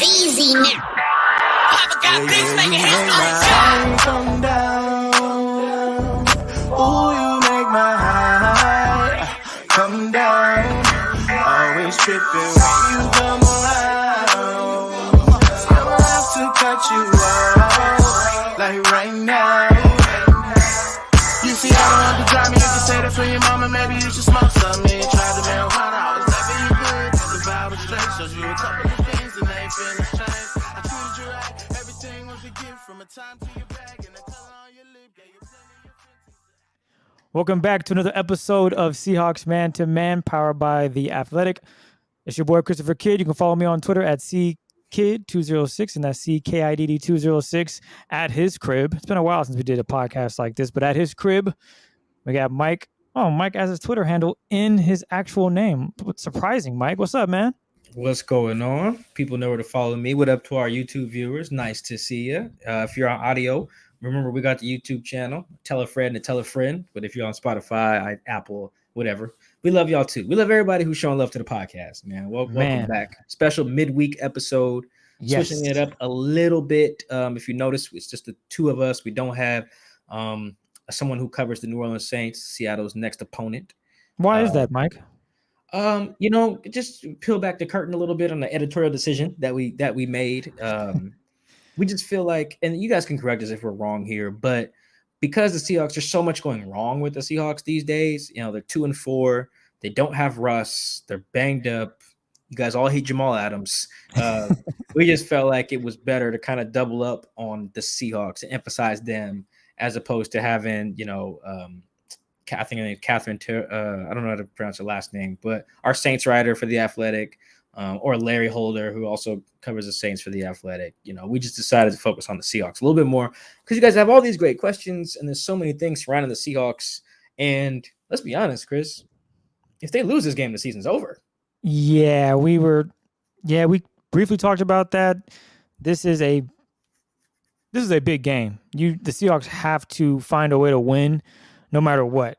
Easy now. Papa got this, make it hit come down. Oh, you make my high come down. Always tripping when you come around. I'ma have to cut you off, like right now. You see, I don't want to drive me. You can say that for your mama. Maybe you should smoke some. Me try the marijuana. I was never you good. The vibe was straight. So you a couple of things and they ain't feeling strange. I treated you right. Everything was a gift from a time to your bag and the color on your lip. Yeah, you plenty of fences. Welcome back to another episode of Seahawks Man to Man, powered by The Athletic. It's your boy, Christopher Kidd. You can follow me on Twitter at CKid206, and that's CKIDD206 at his crib. It's been a while since we did a podcast like this, but at his crib, we got Mike. Oh, Mike has his Twitter handle in his actual name. What's surprising, Mike? What's up, man? What's going on? People know where to follow me. What up to our YouTube viewers? Nice to see you. If you're on audio, remember we got the YouTube channel. Tell a friend to tell a friend. But if you're on Spotify, Apple, whatever, we love y'all too. We love everybody who's showing love to the podcast, man. Welcome back. Special midweek episode. Yes. Switching it up a little bit. If you notice, it's just the two of us. We don't have someone who covers the New Orleans Saints, Seattle's next opponent. Why is that, Mike? Just peel back the curtain a little bit on the editorial decision that we made. We just feel like, and you guys can correct us if we're wrong here, but because the Seahawks, there's so much going wrong with the Seahawks these days. You know, they're 2-4. They don't have Russ. They're banged up. You guys all hate Jamal Adams. We just felt like it was better to kind of double up on the Seahawks and emphasize them as opposed to having, I think her name is Catherine. I don't know how to pronounce her last name, but our Saints writer for The Athletic, or Larry Holder, who also covers the Saints for The Athletic. We just decided to focus on the Seahawks a little bit more because you guys have all these great questions and there's so many things surrounding the Seahawks. And let's be honest, Chris, if they lose this game, the season's over. Yeah, we briefly talked about that. This is a big game. The Seahawks have to find a way to win no matter what.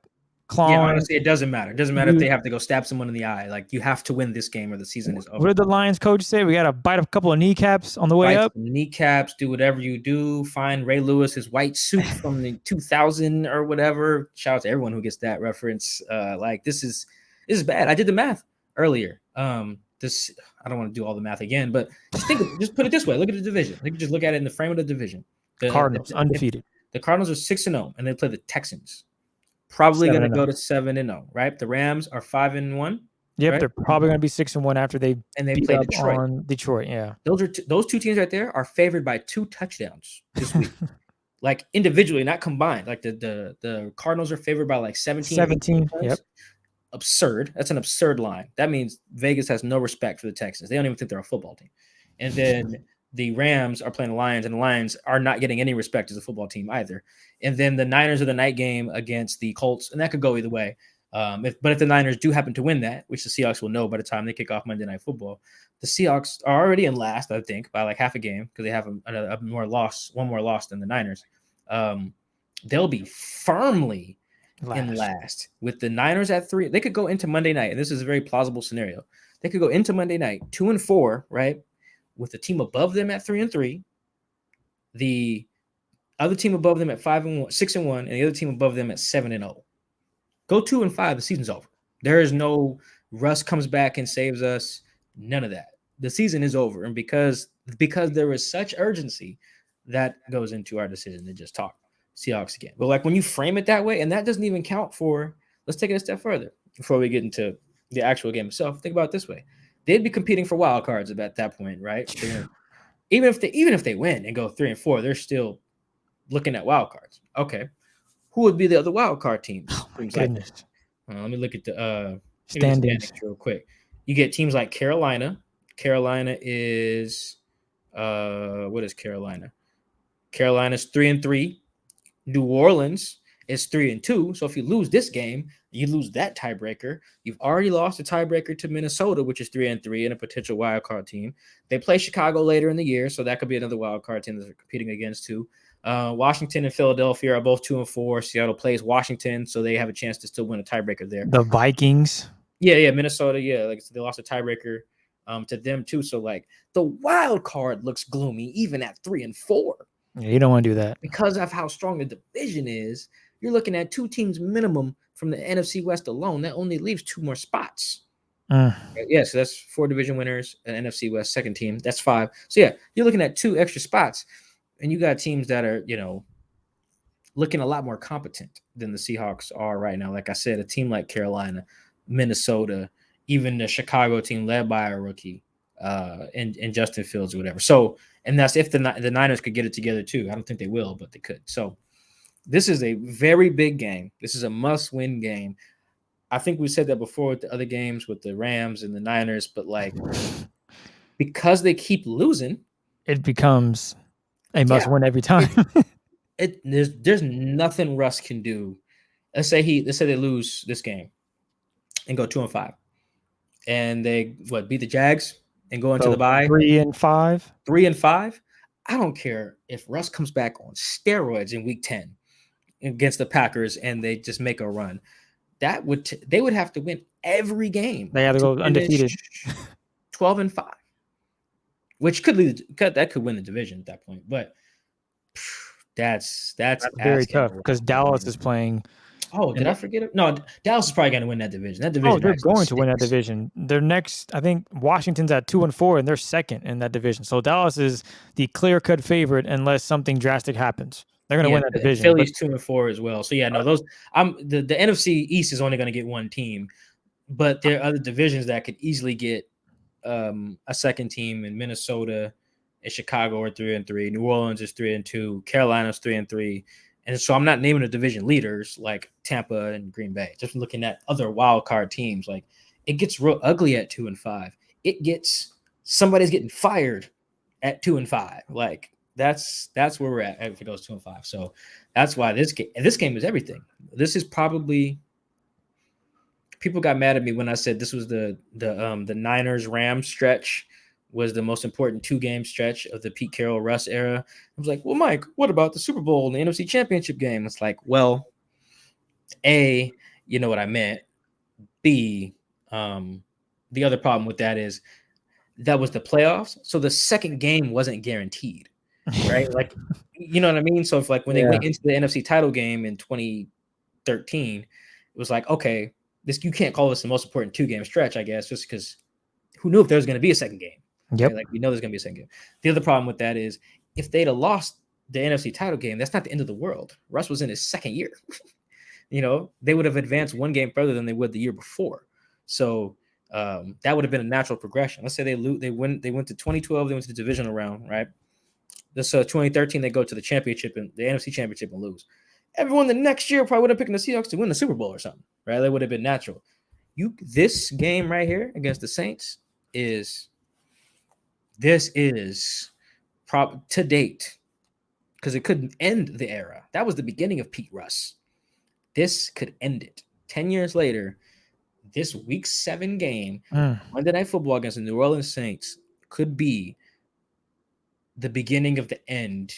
Yeah, honestly, it doesn't matter. It doesn't matter if they have to go stab someone in the eye. Like, you have to win this game or the season is over. What did the Lions coach say? We got to bite a couple of kneecaps on the way up? Kneecaps, do whatever you do. Find Ray Lewis, his white suit from the 2000 or whatever. Shout out to everyone who gets that reference. This is bad. I did the math earlier. I don't want to do all the math again, but just put it this way. Look at the division. Just look at it in the frame of the division. The Cardinals, undefeated. The Cardinals are 6-0, and they play the Texans. Probably going to go to 7-0, right? The Rams are 5-1. Yep, right? They're probably going to be 6-1 after they play Detroit. On Detroit. Yeah, those two teams right there are favored by 2 touchdowns this week. Like individually, not combined. Like the Cardinals are favored by like 17. Yep. Absurd. That's an absurd line. That means Vegas has no respect for the Texans. They don't even think they're a football team. And then the Rams are playing the Lions, and the Lions are not getting any respect as a football team either. And then the Niners are the night game against the Colts, and that could go either way. If the Niners do happen to win that, which the Seahawks will know by the time they kick off Monday Night Football, the Seahawks are already in last, I think, by like half a game because they have one more loss than the Niners. They'll be firmly in last with the Niners at 3. They could go into Monday night, and this is a very plausible scenario. They could go into Monday night 2-4, right? With the team above them at 3-3, the other team above them at 6-1, and the other team above them at 7-0. Go 2-5, the season's over. There is no Russ comes back and saves us. None of that. The season is over, and because there is such urgency, that goes into our decision to just talk Seahawks again. But like when you frame it that way, and that doesn't even count for. Let's take it a step further before we get into the actual game itself. Think about it this way. They'd be competing for wild cards at that point, right? Even if they win and go 3-4, they're still looking at wild cards. Okay, who would be the other wild card teams? Oh my goodness! Let me look at the standings real quick. You get teams like Carolina. Carolina is what is Carolina? Carolina's 3-3. New Orleans is 3-2. So if you lose this game, you lose that tiebreaker. You've already lost a tiebreaker to Minnesota, which is 3-3 and a potential wild card team. They play Chicago later in the year, so that could be another wild card team that they're competing against too. Washington and Philadelphia are both 2-4. Seattle plays Washington, so they have a chance to still win a tiebreaker there. The Vikings. Yeah, Minnesota. Yeah, like they lost a tiebreaker to them too. So like the wild card looks gloomy even at 3-4. Yeah, you don't want to do that because of how strong the division is. You're looking at 2 teams minimum from the NFC West alone. That only leaves 2 more spots. Yeah, so that's 4 division winners, an NFC West second team. That's 5. So yeah, you're looking at 2 extra spots, and you got teams that are, looking a lot more competent than the Seahawks are right now. Like I said, a team like Carolina, Minnesota, even the Chicago team led by a rookie, and Justin Fields or whatever. So, and that's if the Niners could get it together too. I don't think they will, but they could. So this is a very big game. This is a must-win game. I think we said that before with the other games with the Rams and the Niners, but like because they keep losing, it becomes a must-win every time. There's nothing Russ can do. Let's say they lose this game and go 2-5, and they beat the Jags and go into the bye 3-5. 3-5. I don't care if Russ comes back on steroids in Week 10 against the Packers and they just make a run. They would have to win every game. They have to go undefeated, 12-5, which could win the division at that point. But that's very tough because Dallas is playing. Oh, did I forget it? No, Dallas is probably going to win that division. That division. Oh, they're going to win that division. Their next, I think Washington's at 2-4, and they're second in that division. So Dallas is the clear-cut favorite unless something drastic happens. They're going to win that division. Philly's 2-4 as well. So yeah, no, those. The NFC East is only going to get one team, but there are other divisions that could easily get a second team. In Minnesota and Chicago are 3-3. New Orleans is 3-2. Carolina's 3-3. And so I'm not naming the division leaders like Tampa and Green Bay. Just looking at other wild card teams, like it gets real ugly at 2-5. Somebody's getting fired at 2-5. Like that's where we're at if it goes 2-5. So that's why this game is everything. This is probably, people got mad at me when I said this was the Niners Rams stretch was the most important 2-game stretch of the Pete Carroll Russ era. I was like, well, Mike, what about the Super Bowl and the NFC Championship game? It's like, well, A, you know what I meant. B, the other problem with that is that was the playoffs. So the second game wasn't guaranteed, right? Like, you know what I mean? So if like when they went into the NFC title game in 2013, it was like, okay, you can't call this the most important 2-game stretch, I guess, just because who knew if there was going to be a second game? Yep. Right? Like we know there's going to be a second game. The other problem with that is if they'd have lost the NFC title game, that's not the end of the world. Russ was in his second year. They would have advanced 1 game further than they would the year before. So that would have been a natural progression. Let's say they went to 2012, they went to the divisional round, right? This 2013, they go to the championship and the NFC championship and lose. Everyone the next year probably would have picked the Seahawks to win the Super Bowl or something, right? That would have been natural. This game right here against the Saints is to date, because it couldn't end the era. That was the beginning of Pete Russ. This could end it. 10 years later, this Week 7 game, Monday Night Football against the New Orleans Saints, could be the beginning of the end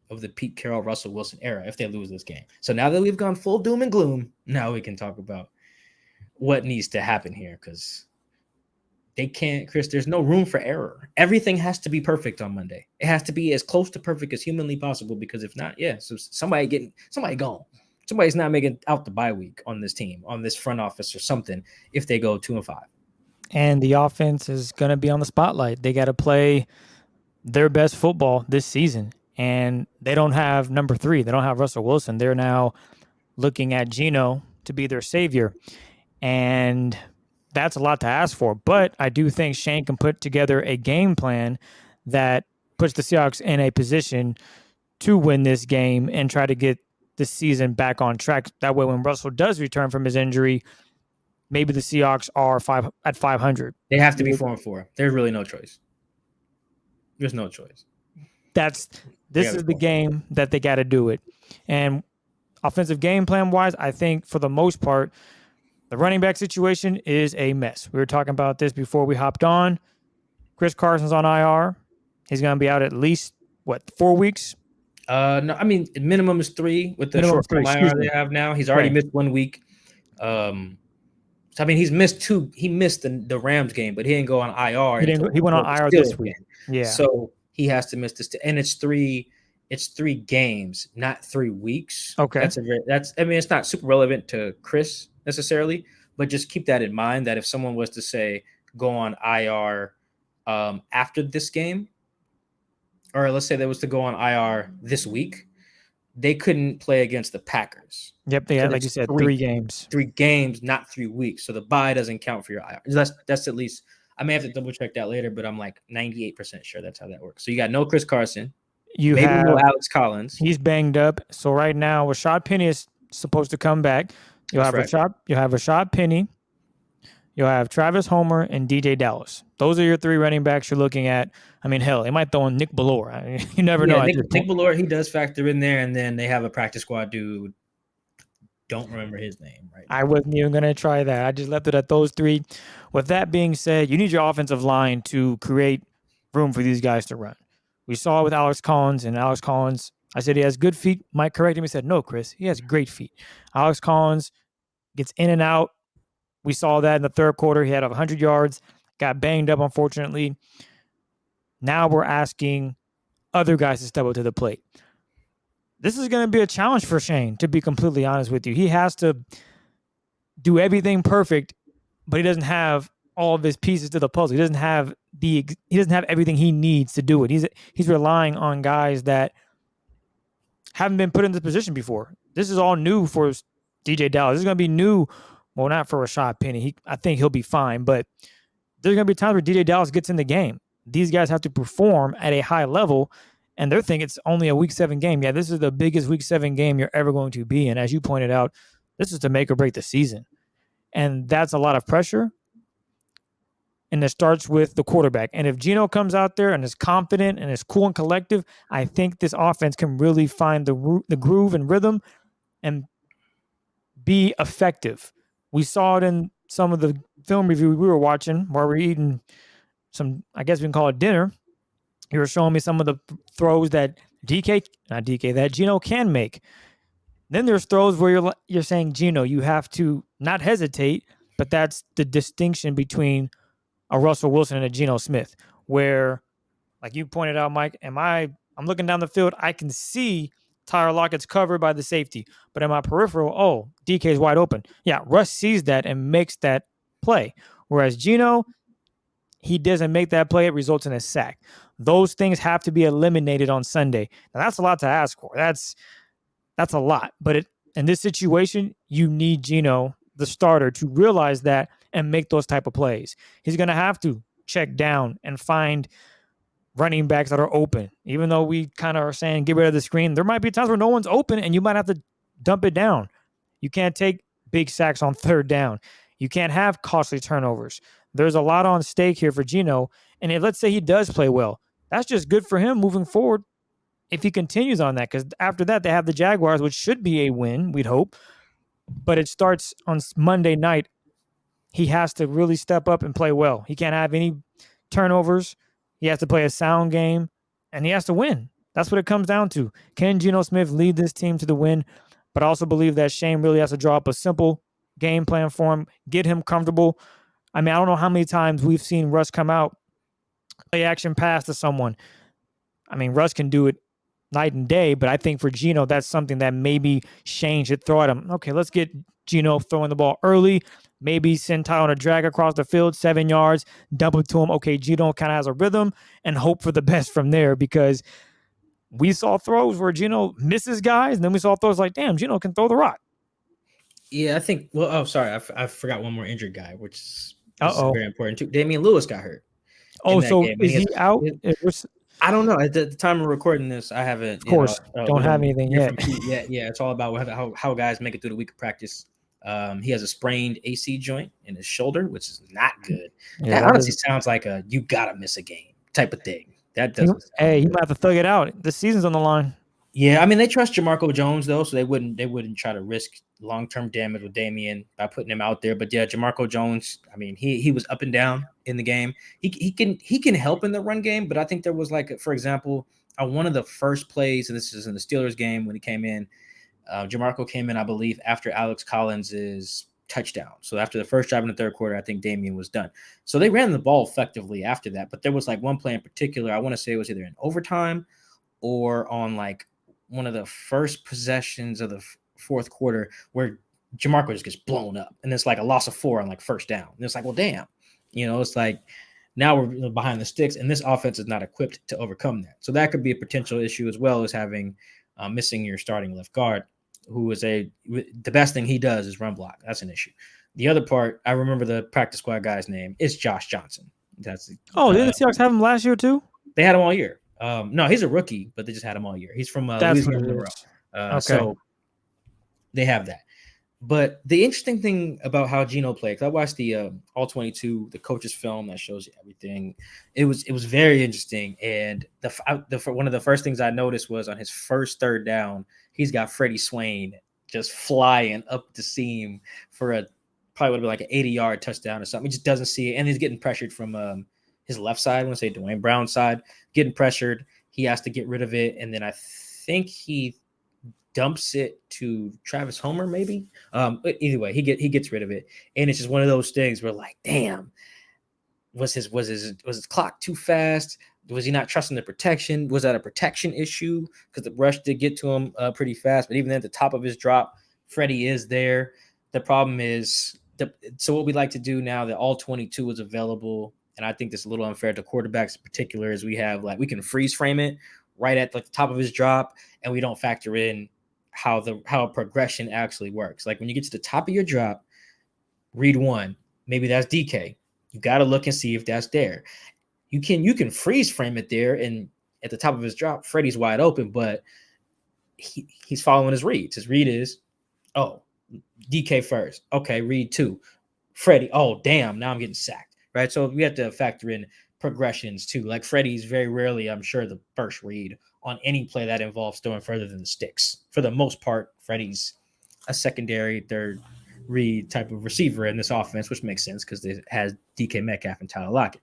of the Pete Carroll, Russell Wilson era if they lose this game. So now that we've gone full doom and gloom, now we can talk about what needs to happen here, because they can't, Chris, there's no room for error. Everything has to be perfect on Monday. It has to be as close to perfect as humanly possible, because if not, so somebody gone. Somebody's not making out the bye week on this team, on this front office or something if they go 2-5. And the offense is going to be on the spotlight. They got to play their best football this season. And they don't have number 3. They don't have Russell Wilson. They're now looking at Geno to be their savior. And that's a lot to ask for. But I do think Shane can put together a game plan that puts the Seahawks in a position to win this game and try to get the season back on track. That way, when Russell does return from his injury, maybe the Seahawks are at 500. They have to be 4-4. There's really no choice. There's no choice. This is the game that they got to do it. And offensive game plan wise, I think for the most part, the running back situation is a mess. We were talking about this before we hopped on. Chris Carson's on IR. He's going to be out at least, 4 weeks? No, I mean, minimum is 3 with the short-term IR they have now. He's already missed 1 week. So So I mean, He missed the Rams game, but he didn't go on IR. He went on the IR this Steelers week. game. Yeah. So he has to miss this, and it's 3 games, not 3 weeks. Okay. I mean, it's not super relevant to Chris necessarily, but just keep that in mind that if someone was to say go on IR after this game, or let's say they was to go on IR this week, they couldn't play against the Packers. Yep, they had, like you said, 3 games. 3 games, not 3 weeks. So the bye doesn't count for your IR. That's at least, I may have to double check that later, but I'm like 98% sure that's how that works. So you got no Chris Carson. You maybe have no Alex Collins. He's banged up. So right now, Rashad Penny is supposed to come back. You'll have Rashad Penny. You'll have Travis Homer and DJ Dallas. Those are your 3 running backs you're looking at. I mean, hell, they might throw in Nick Ballore. I mean, you never know. Nick Ballore, he does factor in there, and then they have a practice squad dude. Don't remember his name right now. I wasn't even going to try that. I just left it at those 3. With that being said, you need your offensive line to create room for these guys to run. We saw it with Alex Collins, and Alex Collins, I said he has good feet. Mike corrected me, said, no, Chris, he has great feet. Alex Collins gets in and out. We saw that in the third quarter. He had 100 yards, got banged up, unfortunately. Now we're asking other guys to step up to the plate. This is going to be a challenge for Shane, to be completely honest with you. He has to do everything perfect, but he doesn't have all of his pieces to the puzzle. He doesn't have everything he needs to do it. He's relying on guys that haven't been put in this position before. This is all new for DJ Dallas. This is going to be new. Well, not for Rashad Penny. I think he'll be fine, but there's going to be times where DJ Dallas gets in the game. These guys have to perform at a high level, and they're thinking it's only a Week 7 game. Yeah, this is the biggest Week 7 game you're ever going to be in. As you pointed out, this is to make or break the season, and that's a lot of pressure, and it starts with the quarterback. And if Geno comes out there and is confident and is cool and collective, I think this offense can really find the groove and rhythm and be effective. We saw it in some of the film review we were watching while we were eating some, I guess we can call it dinner. You were showing me some of the throws that that Geno can make. Then there's throws where you're saying, Geno, you have to not hesitate, but that's the distinction between a Russell Wilson and a Geno Smith, where, like you pointed out, Mike, I'm looking down the field, I can see Tyler Lockett's covered by the safety, but in my peripheral, DK is wide open. Yeah, Russ sees that and makes that play. Whereas Geno, he doesn't make that play. It results in a sack. Those things have to be eliminated on Sunday. Now, that's a lot to ask for. That's a lot. But in this situation, you need Geno, the starter, to realize that and make those type of plays. He's going to have to check down and find running backs that are open. Even though we kind of are saying get rid of the screen, there might be times where no one's open and you might have to dump it down. You can't take big sacks on third down. You can't have costly turnovers. There's a lot on stake here for Geno. And let's say he does play well, that's just good for him moving forward if he continues on that, because after that they have the Jaguars, which should be a win, we'd hope. But it starts on Monday night. He has to really step up and play well. He can't have any turnovers. He has to play a sound game, and he has to win. That's what it comes down to. Can Geno Smith lead this team to the win? But I also believe that Shane really has to draw up a simple game plan for him, get him comfortable. I mean, I don't know how many times we've seen Russ come out, play action pass to someone. I mean, Russ can do it night and day, but I think for Geno, that's something that maybe Shane should throw at him. Okay, let's get Geno throwing the ball early. Maybe send Tyler on a drag across the field, 7 yards, dump it to him. Okay, Geno kind of has a rhythm, and hope for the best from there, because we saw throws where Geno misses guys, and then we saw throws like, damn, Geno can throw the rock. Yeah, I think, I forgot one more injured guy, which is very important too. Damian Lewis got hurt. Oh, so is he out? I don't know. At the time of recording this, I haven't. Of course, don't have anything yet. Yeah, it's all about how guys make it through the week of practice. He has a sprained AC joint in his shoulder, which is not good. Yeah, that honestly sounds like a you gotta miss a game type of thing. That doesn't. Hey, he might have to thug it out. The season's on the line. Yeah, I mean they trust Jamarco Jones though, so they wouldn't try to risk long-term damage with Damian by putting him out there. But yeah, Jamarco Jones, I mean he was up and down in the game. He can help in the run game, but I think there was for example, on one of the first plays, and this is in the Steelers game when he came in. Jamarco came in, I believe, after Alex Collins' touchdown. So after the first drive in the third quarter, I think Damian was done. So they ran the ball effectively after that. But there was like one play in particular, I want to say it was either in overtime or on like one of the first possessions of the fourth quarter where Jamarco just gets blown up. And it's like a loss of 4 on like first down. And it's like, well, damn. It's like now we're behind the sticks, and this offense is not equipped to overcome that. So that could be a potential issue, as well as having missing your starting left guard, who is the best thing he does is run block. That's an issue. The other part, I remember the practice squad guy's name is Josh Johnson. That's didn't the Seahawks have him last year too? They had him all year. No, he's a rookie, but they just had him all year. He's from Louisiana Monroe. Okay. So they have that. But the interesting thing about how Geno played, because I watched the All 22, the coach's film that shows you everything. It was very interesting. And one of the first things I noticed was on his first third down, he's got Freddie Swain just flying up the seam for probably would have been like an 80-yard touchdown or something. He just doesn't see it. And he's getting pressured from his left side. I want to say Dwayne Brown's side, getting pressured. He has to get rid of it. And then I think he dumps it to Travis Homer, maybe. But either way, he gets rid of it, and it's just one of those things where, like, damn, was his clock too fast? Was he not trusting the protection? Was that a protection issue? Because the rush did get to him pretty fast, but even at the top of his drop, Freddie is there. The problem is, so what we like to do now that all 22 is available, and I think this is a little unfair to quarterbacks in particular, is we can freeze frame it right at the top of his drop, and we don't factor in how a progression actually works. Like when you get to the top of your drop, read 1, maybe that's DK. You got to look and see if that's there. You can freeze frame it there, and at the top of his drop, Freddie's wide open, but he's following his reads. His read is, DK first. Okay, read 2. Freddie, damn, now I'm getting sacked, right? So we have to factor in progressions too. Like Freddie's very rarely, I'm sure, the first read on any play that involves throwing further than the sticks. For the most part, Freddie's a secondary, third read type of receiver in this offense, which makes sense because it has DK Metcalf and Tyler Lockett.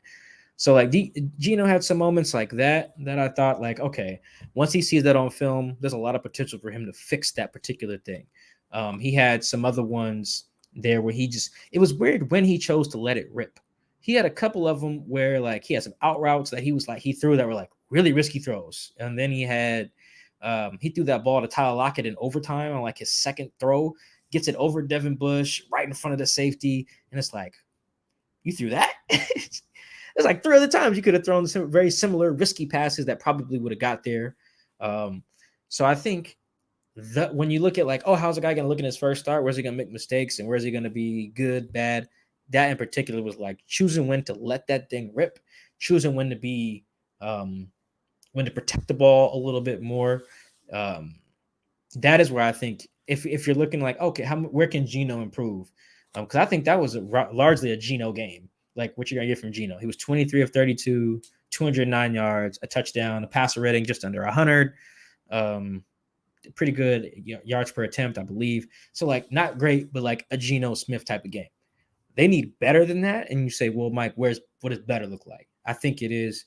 So like Geno had some moments like that I thought, like, okay, once he sees that on film, there's a lot of potential for him to fix that particular thing. He had some other ones there where it was weird when he chose to let it rip. He had a couple of them where like he had some out routes that he threw that were like really risky throws. And then he threw that ball to Tyler Lockett in overtime on like his second throw, gets it over Devin Bush right in front of the safety. And it's like, you threw that? It's like 3 other times you could have thrown some very similar risky passes that probably would have got there. So I think that when you look at like, how's a guy going to look in his first start? Where's he going to make mistakes? And where's he going to be good, bad? That in particular was like choosing when to let that thing rip, choosing when to be, when to protect the ball a little bit more. That is where I think if you're looking like, okay, where can Geno improve? Because I think that was largely a Geno game. Like what you're going to get from Geno. He was 23 of 32, 209 yards, a touchdown, a passer rating just under 100. Pretty good yards per attempt, I believe. So like not great, but like a Geno Smith type of game. They need better than that. And you say, well, Mike, what does better look like? I think it is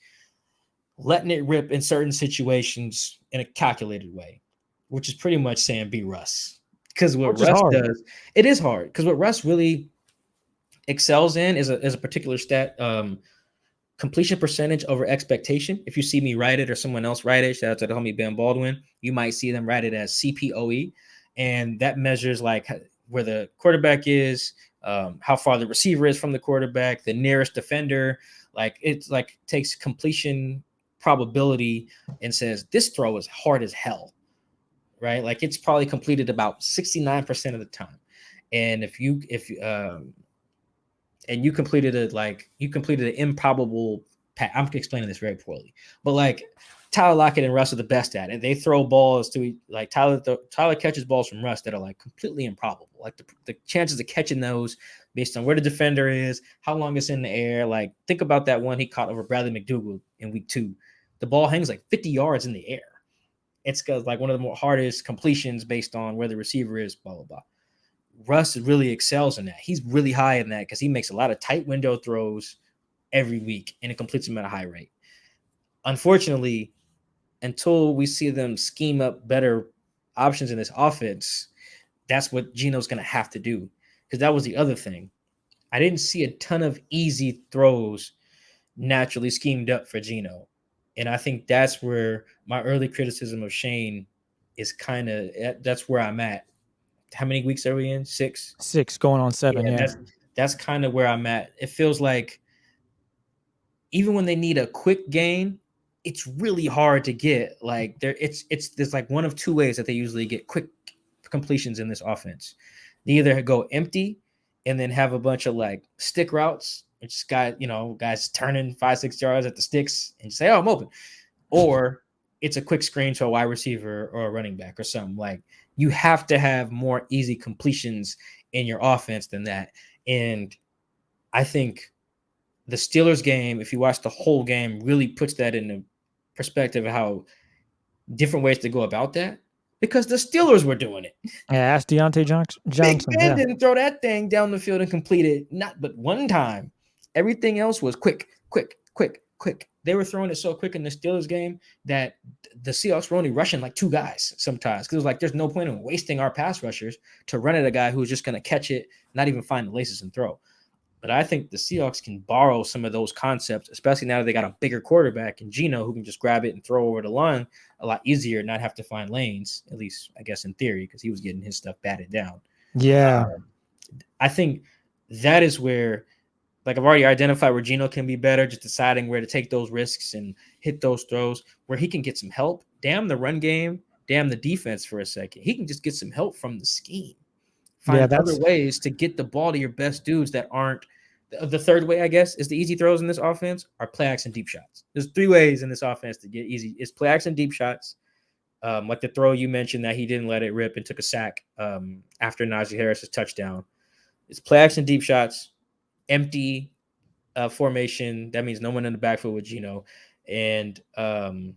letting it rip in certain situations in a calculated way, which is pretty much saying be Russ. Because what Russ does, it is hard. Because what Russ really excels in is a particular stat, completion percentage over expectation. If you see me write it or someone else write it, shout out to the homie Ben Baldwin, you might see them write it as CPOE. And that measures like where the quarterback is, how far the receiver is from the quarterback, the nearest defender. Like it's like takes completion probability and says this throw is hard as hell, right? Like it's probably completed about 69% of the time. And if you completed an improbable pass. I'm explaining this very poorly, but like Tyler Lockett and Russ are the best at it. They throw balls to like Tyler catches balls from Russ that are like completely improbable. Like the chances of catching those based on where the defender is, how long it's in the air. Like think about that one he caught over Bradley McDougald in week 2. The ball hangs like 50 yards in the air. It's like one of the more hardest completions based on where the receiver is, blah, blah, blah. Russ really excels in that. He's really high in that because he makes a lot of tight window throws every week and it completes them at a high rate. Unfortunately, until we see them scheme up better options in this offense, that's what Geno's going to have to do. because that was the other thing. I didn't see a ton of easy throws naturally schemed up for Geno. And I think that's where my early criticism of Shane is that's where I'm at. How many weeks are we in? 6? 6 going on 7. Yeah. That's kind of where I'm at. It feels like even when they need a quick gain, it's really hard to get. Like there's like one of two ways that they usually get quick completions in this offense. They either go empty and then have a bunch of like stick routes, which guys turning 5-6 yards at the sticks and say, "Oh, I'm open," or it's a quick screen to a wide receiver or a running back or something. Like you have to have more easy completions in your offense than that. And I think the Steelers game, if you watch the whole game, really puts that into perspective of how different ways to go about that, because the Steelers were doing it. Yeah, ask Deontay Johnson. Big Ben didn't throw that thing down the field and complete it, not but one time. Everything else was quick. They were throwing it so quick in the Steelers game that the Seahawks were only rushing like 2 guys sometimes, because it was like there's no point in wasting our pass rushers to run at a guy who's just going to catch it, not even find the laces and throw. But I think the Seahawks can borrow some of those concepts, especially now that they got a bigger quarterback and Geno who can just grab it and throw over the line a lot easier, not have to find lanes, at least I guess in theory, because he was getting his stuff batted down. Yeah. I think that is where, like, I've already identified where Geno can be better, just deciding where to take those risks and hit those throws, where he can get some help. Damn the run game, damn the defense for a second. He can just get some help from the scheme. Find other ways to get the ball to your best dudes that aren't the third way, I guess, is the easy throws in this offense are play action deep shots. There's 3 ways in this offense to get easy. It's play action deep shots. Like the throw you mentioned that he didn't let it rip and took a sack after Najee Harris's touchdown. It's play action deep shots, empty formation. That means no one in the backfield with Geno. And then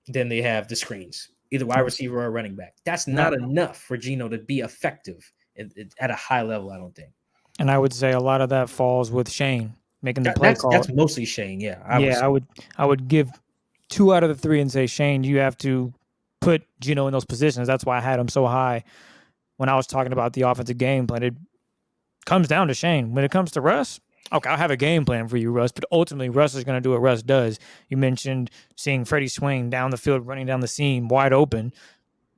they have the screens, either wide receiver or running back. That's not enough for Geno to be effective at a high level, I don't think. And I would say a lot of that falls with Shane making the play call. That's mostly Shane, yeah. I would give 2 out of the 3 and say, Shane, you have to put Geno in those positions. That's why I had him so high when I was talking about the offensive game plan. It comes down to Shane. When it comes to Russ, okay, I'll have a game plan for you, Russ, but ultimately Russ is going to do what Russ does. You mentioned seeing Freddie swing down the field, running down the seam, wide open.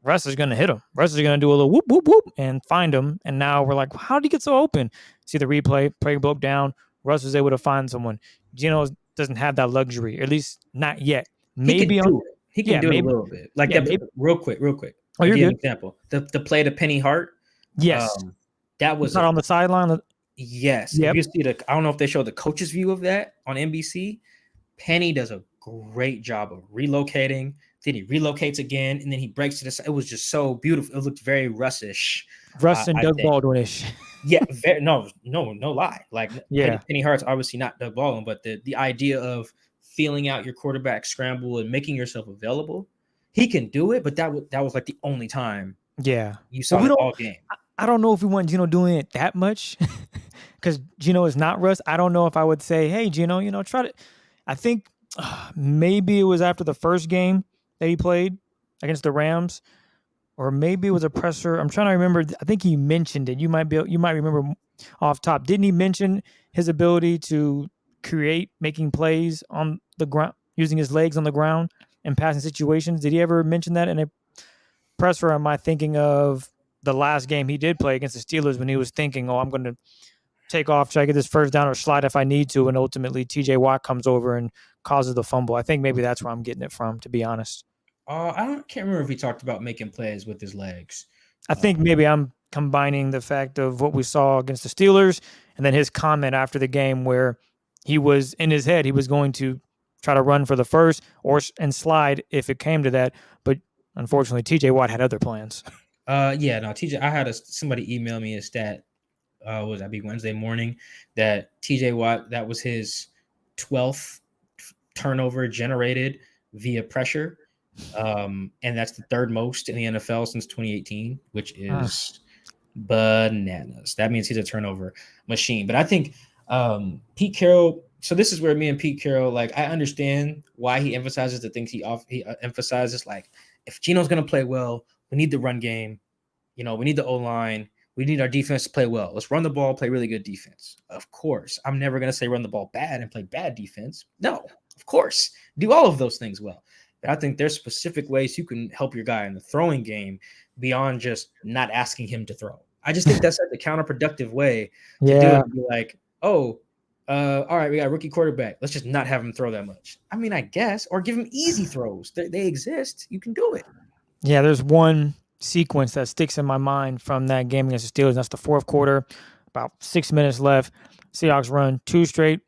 Russ is going to hit him. Russ is going to do a little whoop, whoop, whoop, and find him. And now we're like, how did he get so open? See the replay, play broke down. Russ was able to find someone. Geno doesn't have that luxury, or at least not yet. Maybe he can do it a little bit. Like real quick. Oh, you're good. An example. The play to Penny Hart. Yes. That was not on the sideline. Yes. Yep. If you see I don't know if they showed the coach's view of that on NBC. Penny does a great job of relocating. Then he relocates again, and then he breaks to the side. It was just so beautiful. It looked very Russish. Russ and Doug Baldwin-ish. Yeah, no lie. Like, Penny Hart's obviously not Doug Baldwin, but the idea of feeling out your quarterback scramble and making yourself available, he can do it. But that was like the only time. Yeah, you saw it all game. I don't know if we want Geno doing it that much, because Geno is not Russ. I don't know if I would say, hey, Geno, try to. I think maybe it was after the first game that he played against the Rams, or maybe it was a presser. I'm trying to remember. I think he mentioned it. You might remember off top. Didn't he mention his ability to create, making plays on the ground, using his legs on the ground in passing situations? Did he ever mention that in a presser? Or am I thinking of the last game he did play against the Steelers when he was thinking, I'm going to take off, try to get this first down or slide if I need to, and ultimately TJ Watt comes over and causes the fumble? I think maybe that's where I'm getting it from, to be honest. I can't remember if he talked about making plays with his legs. I think maybe I'm combining the fact of what we saw against the Steelers and then his comment after the game where he was in his head, he was going to try to run for the first and slide if it came to that. But unfortunately, TJ Watt had other plans. TJ, I had somebody email me a stat. Was that be Wednesday morning that TJ Watt, that was his 12th turnover generated via pressure. And that's the 3rd most in the NFL since 2018, which is bananas. That means he's a turnover machine. But I think Pete Carroll, so this is where me and Pete Carroll, like, I understand why he emphasizes the things he emphasizes. Like, if Geno's going to play well, we need the run game. We need the O-line. We need our defense to play well. Let's run the ball, play really good defense. Of course. I'm never going to say run the ball bad and play bad defense. No, of course. Do all of those things well. But I think there's specific ways you can help your guy in the throwing game beyond just not asking him to throw. I just think that's like the counterproductive way to do it. And be like, oh, all right, we got a rookie quarterback. Let's just not have him throw that much. I mean, I guess, or give him easy throws. They exist. You can do it. Yeah, there's one sequence that sticks in my mind from that game against the Steelers. That's the fourth quarter, about 6 minutes left. Seahawks run 2 straight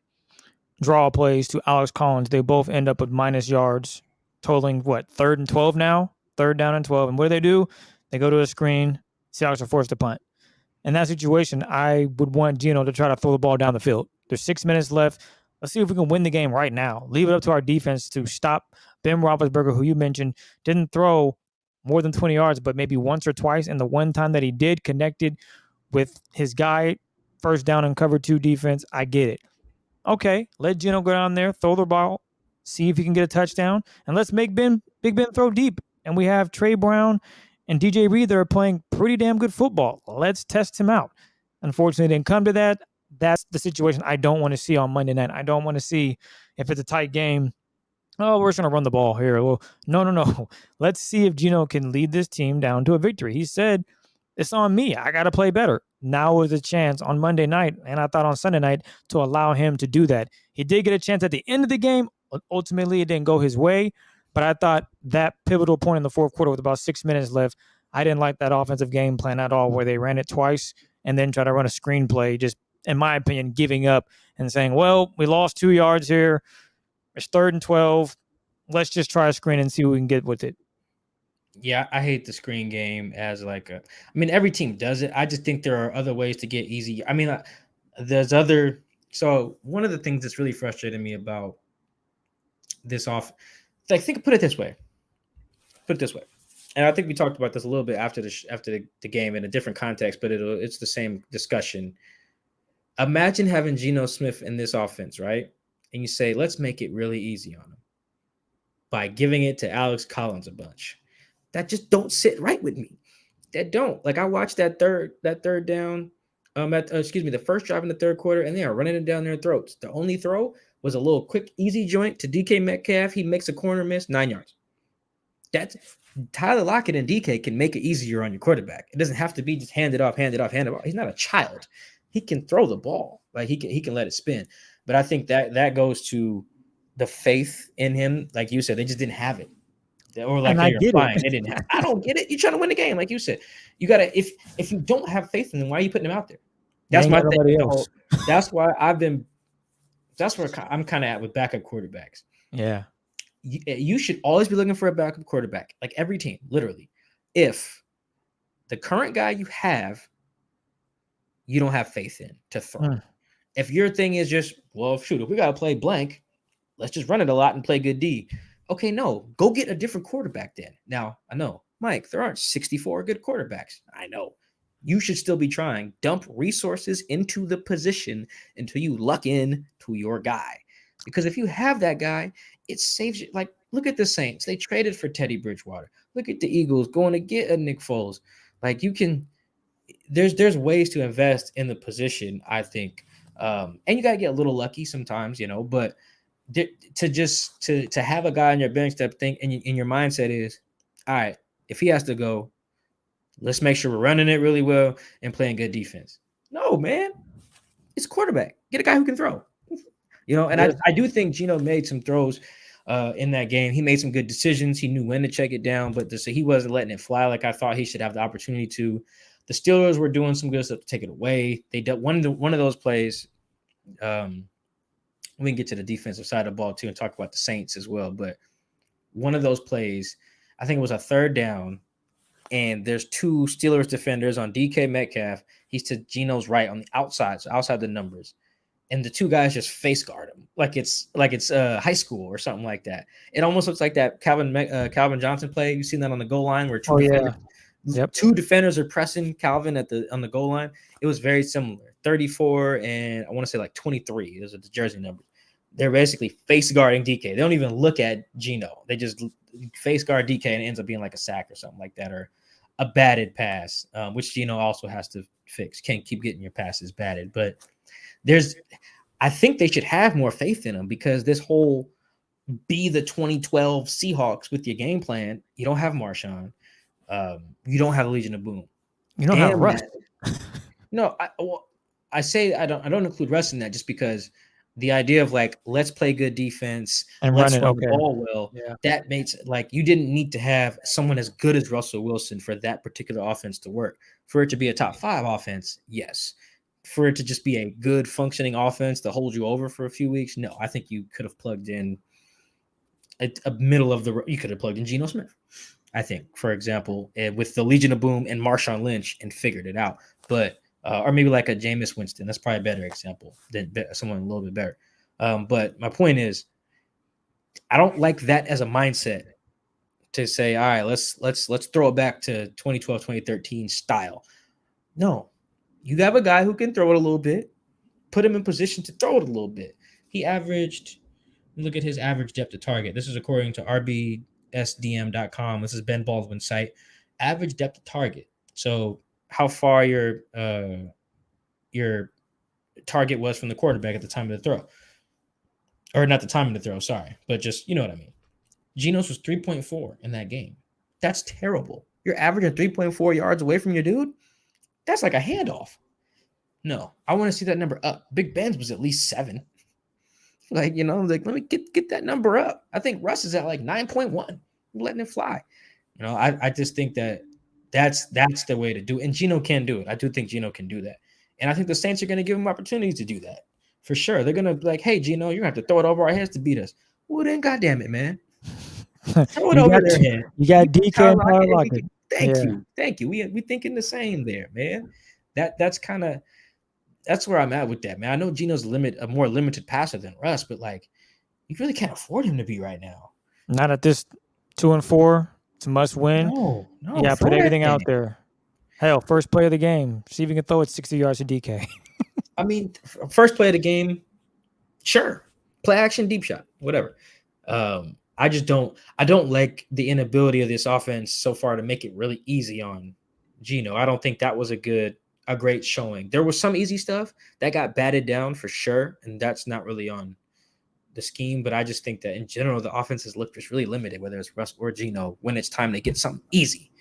draw plays to Alex Collins. They both end up with minus yards, totaling what, 3rd and 12 now? 3rd down and 12. And what do? They go to a screen. Seahawks are forced to punt. In that situation, I would want Geno to try to throw the ball down the field. There's 6 minutes left. Let's see if we can win the game right now. Leave it up to our defense to stop Ben Roethlisberger, who you mentioned didn't throw more than 20 yards, but maybe once or twice. And the one time that he did connected with his guy, first down and cover 2 defense, I get it. Okay, let Geno go down there, throw the ball, see if he can get a touchdown, and let's make Big Ben throw deep. And we have Trey Brown and DJ Reed that are playing pretty damn good football. Let's test him out. Unfortunately, it didn't come to that. That's the situation I don't want to see on Monday night. I don't want to see, if it's a tight game, oh, we're just going to run the ball here. Well, no. Let's see if Geno can lead this team down to a victory. He said, it's on me. I got to play better. Now is a chance on Monday night, and I thought on Sunday night, to allow him to do that. He did get a chance at the end of the game. Ultimately, it didn't go his way, but I thought that pivotal point in the fourth quarter with about 6 minutes left, I didn't like that offensive game plan at all, where they ran it twice and then try to run a screenplay, just, in my opinion, giving up and saying, well, we lost 2 yards here. It's 3rd and 12. Let's just try a screen and see what we can get with it. Yeah, I hate the screen game as like I mean, every team does it. I just think there are other ways to get easy. I mean, there's other. So one of the things that's really frustrating me about this like, put it this way. And I think we talked about this a little bit after the game in a different context, but it's the same discussion. Imagine having Geno Smith in this offense, right? And you say, let's make it really easy on him by giving it to Alex Collins a bunch. That just don't sit right with me. That don't. Like, I watched that third down, the first drive in the third quarter, and they are running it down their throats. The only throw was a little quick, easy joint to DK Metcalf. He makes a corner miss, 9 yards. That's Tyler Lockett and DK can make it easier on your quarterback. It doesn't have to be just hand it off. He's not a child. He can throw the ball. Like, he can let it spin. But I think that goes to the faith in him. Like you said, they just didn't have it. Or like they're implying they didn't have. I don't get it. You're trying to win the game, like you said. You gotta if you don't have faith in them, why are you putting them out there? That's my thing. That's why that's where I'm kind of at with backup quarterbacks. Yeah. You should always be looking for a backup quarterback, like every team, literally. If the current guy you have, you don't have faith in to throw. If your thing is just, well, shoot, if we gotta play blank, let's just run it a lot and play good D. Okay, no, go get a different quarterback then. Now, I know, Mike, there aren't 64 good quarterbacks. I know. You should still be trying. Dump resources into the position until you luck in to your guy. Because if you have that guy, it saves you. Like, look at the Saints. They traded for Teddy Bridgewater. Look at the Eagles going to get a Nick Foles. Like, you can – there's ways to invest in the position, I think. And you got to get a little lucky sometimes, but – to have a guy on your bench that think in your mindset is, all right, if he has to go, let's make sure we're running it really well and playing good defense. No, man, it's quarterback. Get a guy who can throw. And I do think Geno made some throws in that game. He made some good decisions. He knew when to check it down, but he wasn't letting it fly like I thought he should have the opportunity to. The Steelers were doing some good stuff to take it away. They did one of those plays. We can get to the defensive side of the ball too and talk about the Saints as well. But one of those plays, I think it was a 3rd down, and there's 2 Steelers defenders on DK Metcalf. He's to Geno's right on the outside, so outside the numbers. And the 2 guys just face guard him like it's high school or something like that. It almost looks like that Calvin Johnson play. You've seen that on the goal line where 2 defenders are pressing Calvin on the goal line. It was very similar. 34 and I want to say like 23. Those are the jersey numbers. They're basically face guarding DK. They don't even look at Geno. They just face guard DK and it ends up being like a sack or something like that. Or a batted pass, which Geno also has to fix. Can't keep getting your passes batted, but I think they should have more faith in him because this whole be the 2012 Seahawks with your game plan. You don't have Marshawn. You don't have Legion of Boom. You don't have Russ. No, I say I don't include Russ in that just because the idea of like let's play good defense and let's run the ball well. Yeah. That makes like you didn't need to have someone as good as Russell Wilson for that particular offense to work. For it to be a top 5 offense, yes. For it to just be a good functioning offense to hold you over for a few weeks, no. I think you could have plugged in a middle of the. You could have plugged in Geno Smith. I think, for example, with the Legion of Boom and Marshawn Lynch and figured it out. But or maybe like a Jameis Winston. That's probably a better example than someone a little bit better. But my point is, I don't like that as a mindset to say, all right, let's throw it back to 2012, 2013 style. No, you have a guy who can throw it a little bit, put him in position to throw it a little bit. He averaged, look at his average depth of target. This is according to RBSDM.com. This is Ben Baldwin's site. Average depth of target. So how far your target was from the quarterback at the time of the throw. Or not the time of the throw, sorry. But just, you know what I mean. Geno's was 3.4 in that game. That's terrible. You're averaging 3.4 yards away from your dude? That's like a handoff. No, I want to see that number up. Big Ben's was at least 7. Like, you know, like let me get that number up. I think Russ is at like 9.1. I'm letting it fly. You know, I just think that's the way to do it. And Geno can do it. I do think Geno can do that. And I think the Saints are going to give him opportunities to do that. For sure. They're going to be like, hey, Geno, you're going to have to throw it over our heads to beat us. Well, then, goddamn it, man. Throw it over their head. You got DK and Tyler Lockett. Thank you. We thinking the same there, man. That's where I'm at with that, man. I know Geno's a more limited passer than Russ, but like you really can't afford him to be right now. Not at this 2-4. It's a must win. No. Yeah, put everything out there. Hell, first play of the game. See if you can throw it 60 yards to DK. I mean, first play of the game, sure. Play action, deep shot, whatever. I don't like the inability of this offense so far to make it really easy on Geno. I don't think that was a great showing. There was some easy stuff that got batted down for sure, and that's not really on the scheme, but I just think that in general, the offense has looked just really limited, whether it's Russ or Geno, when it's time to get something easy.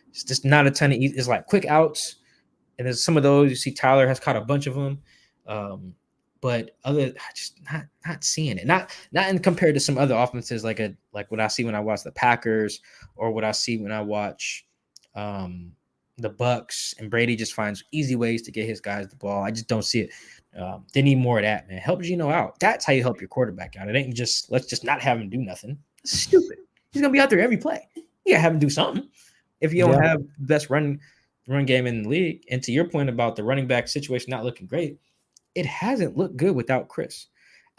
It's just not a ton of easy. It's like quick outs, and there's some of those. You see Tyler has caught a bunch of them. But just not seeing it. Not in compared to some other offenses like what I see when I watch the Packers or what I see when I watch the Bucks, and Brady just finds easy ways to get his guys the ball. I just don't see it. They need more of that, man. Help Geno out. That's how you help your quarterback out. It ain't just let's just not have him do nothing. It's stupid. He's gonna be out there every play. You gotta have him do something. If you don't have the best run game in the league, and to your point about the running back situation not looking great, it hasn't looked good without Chris.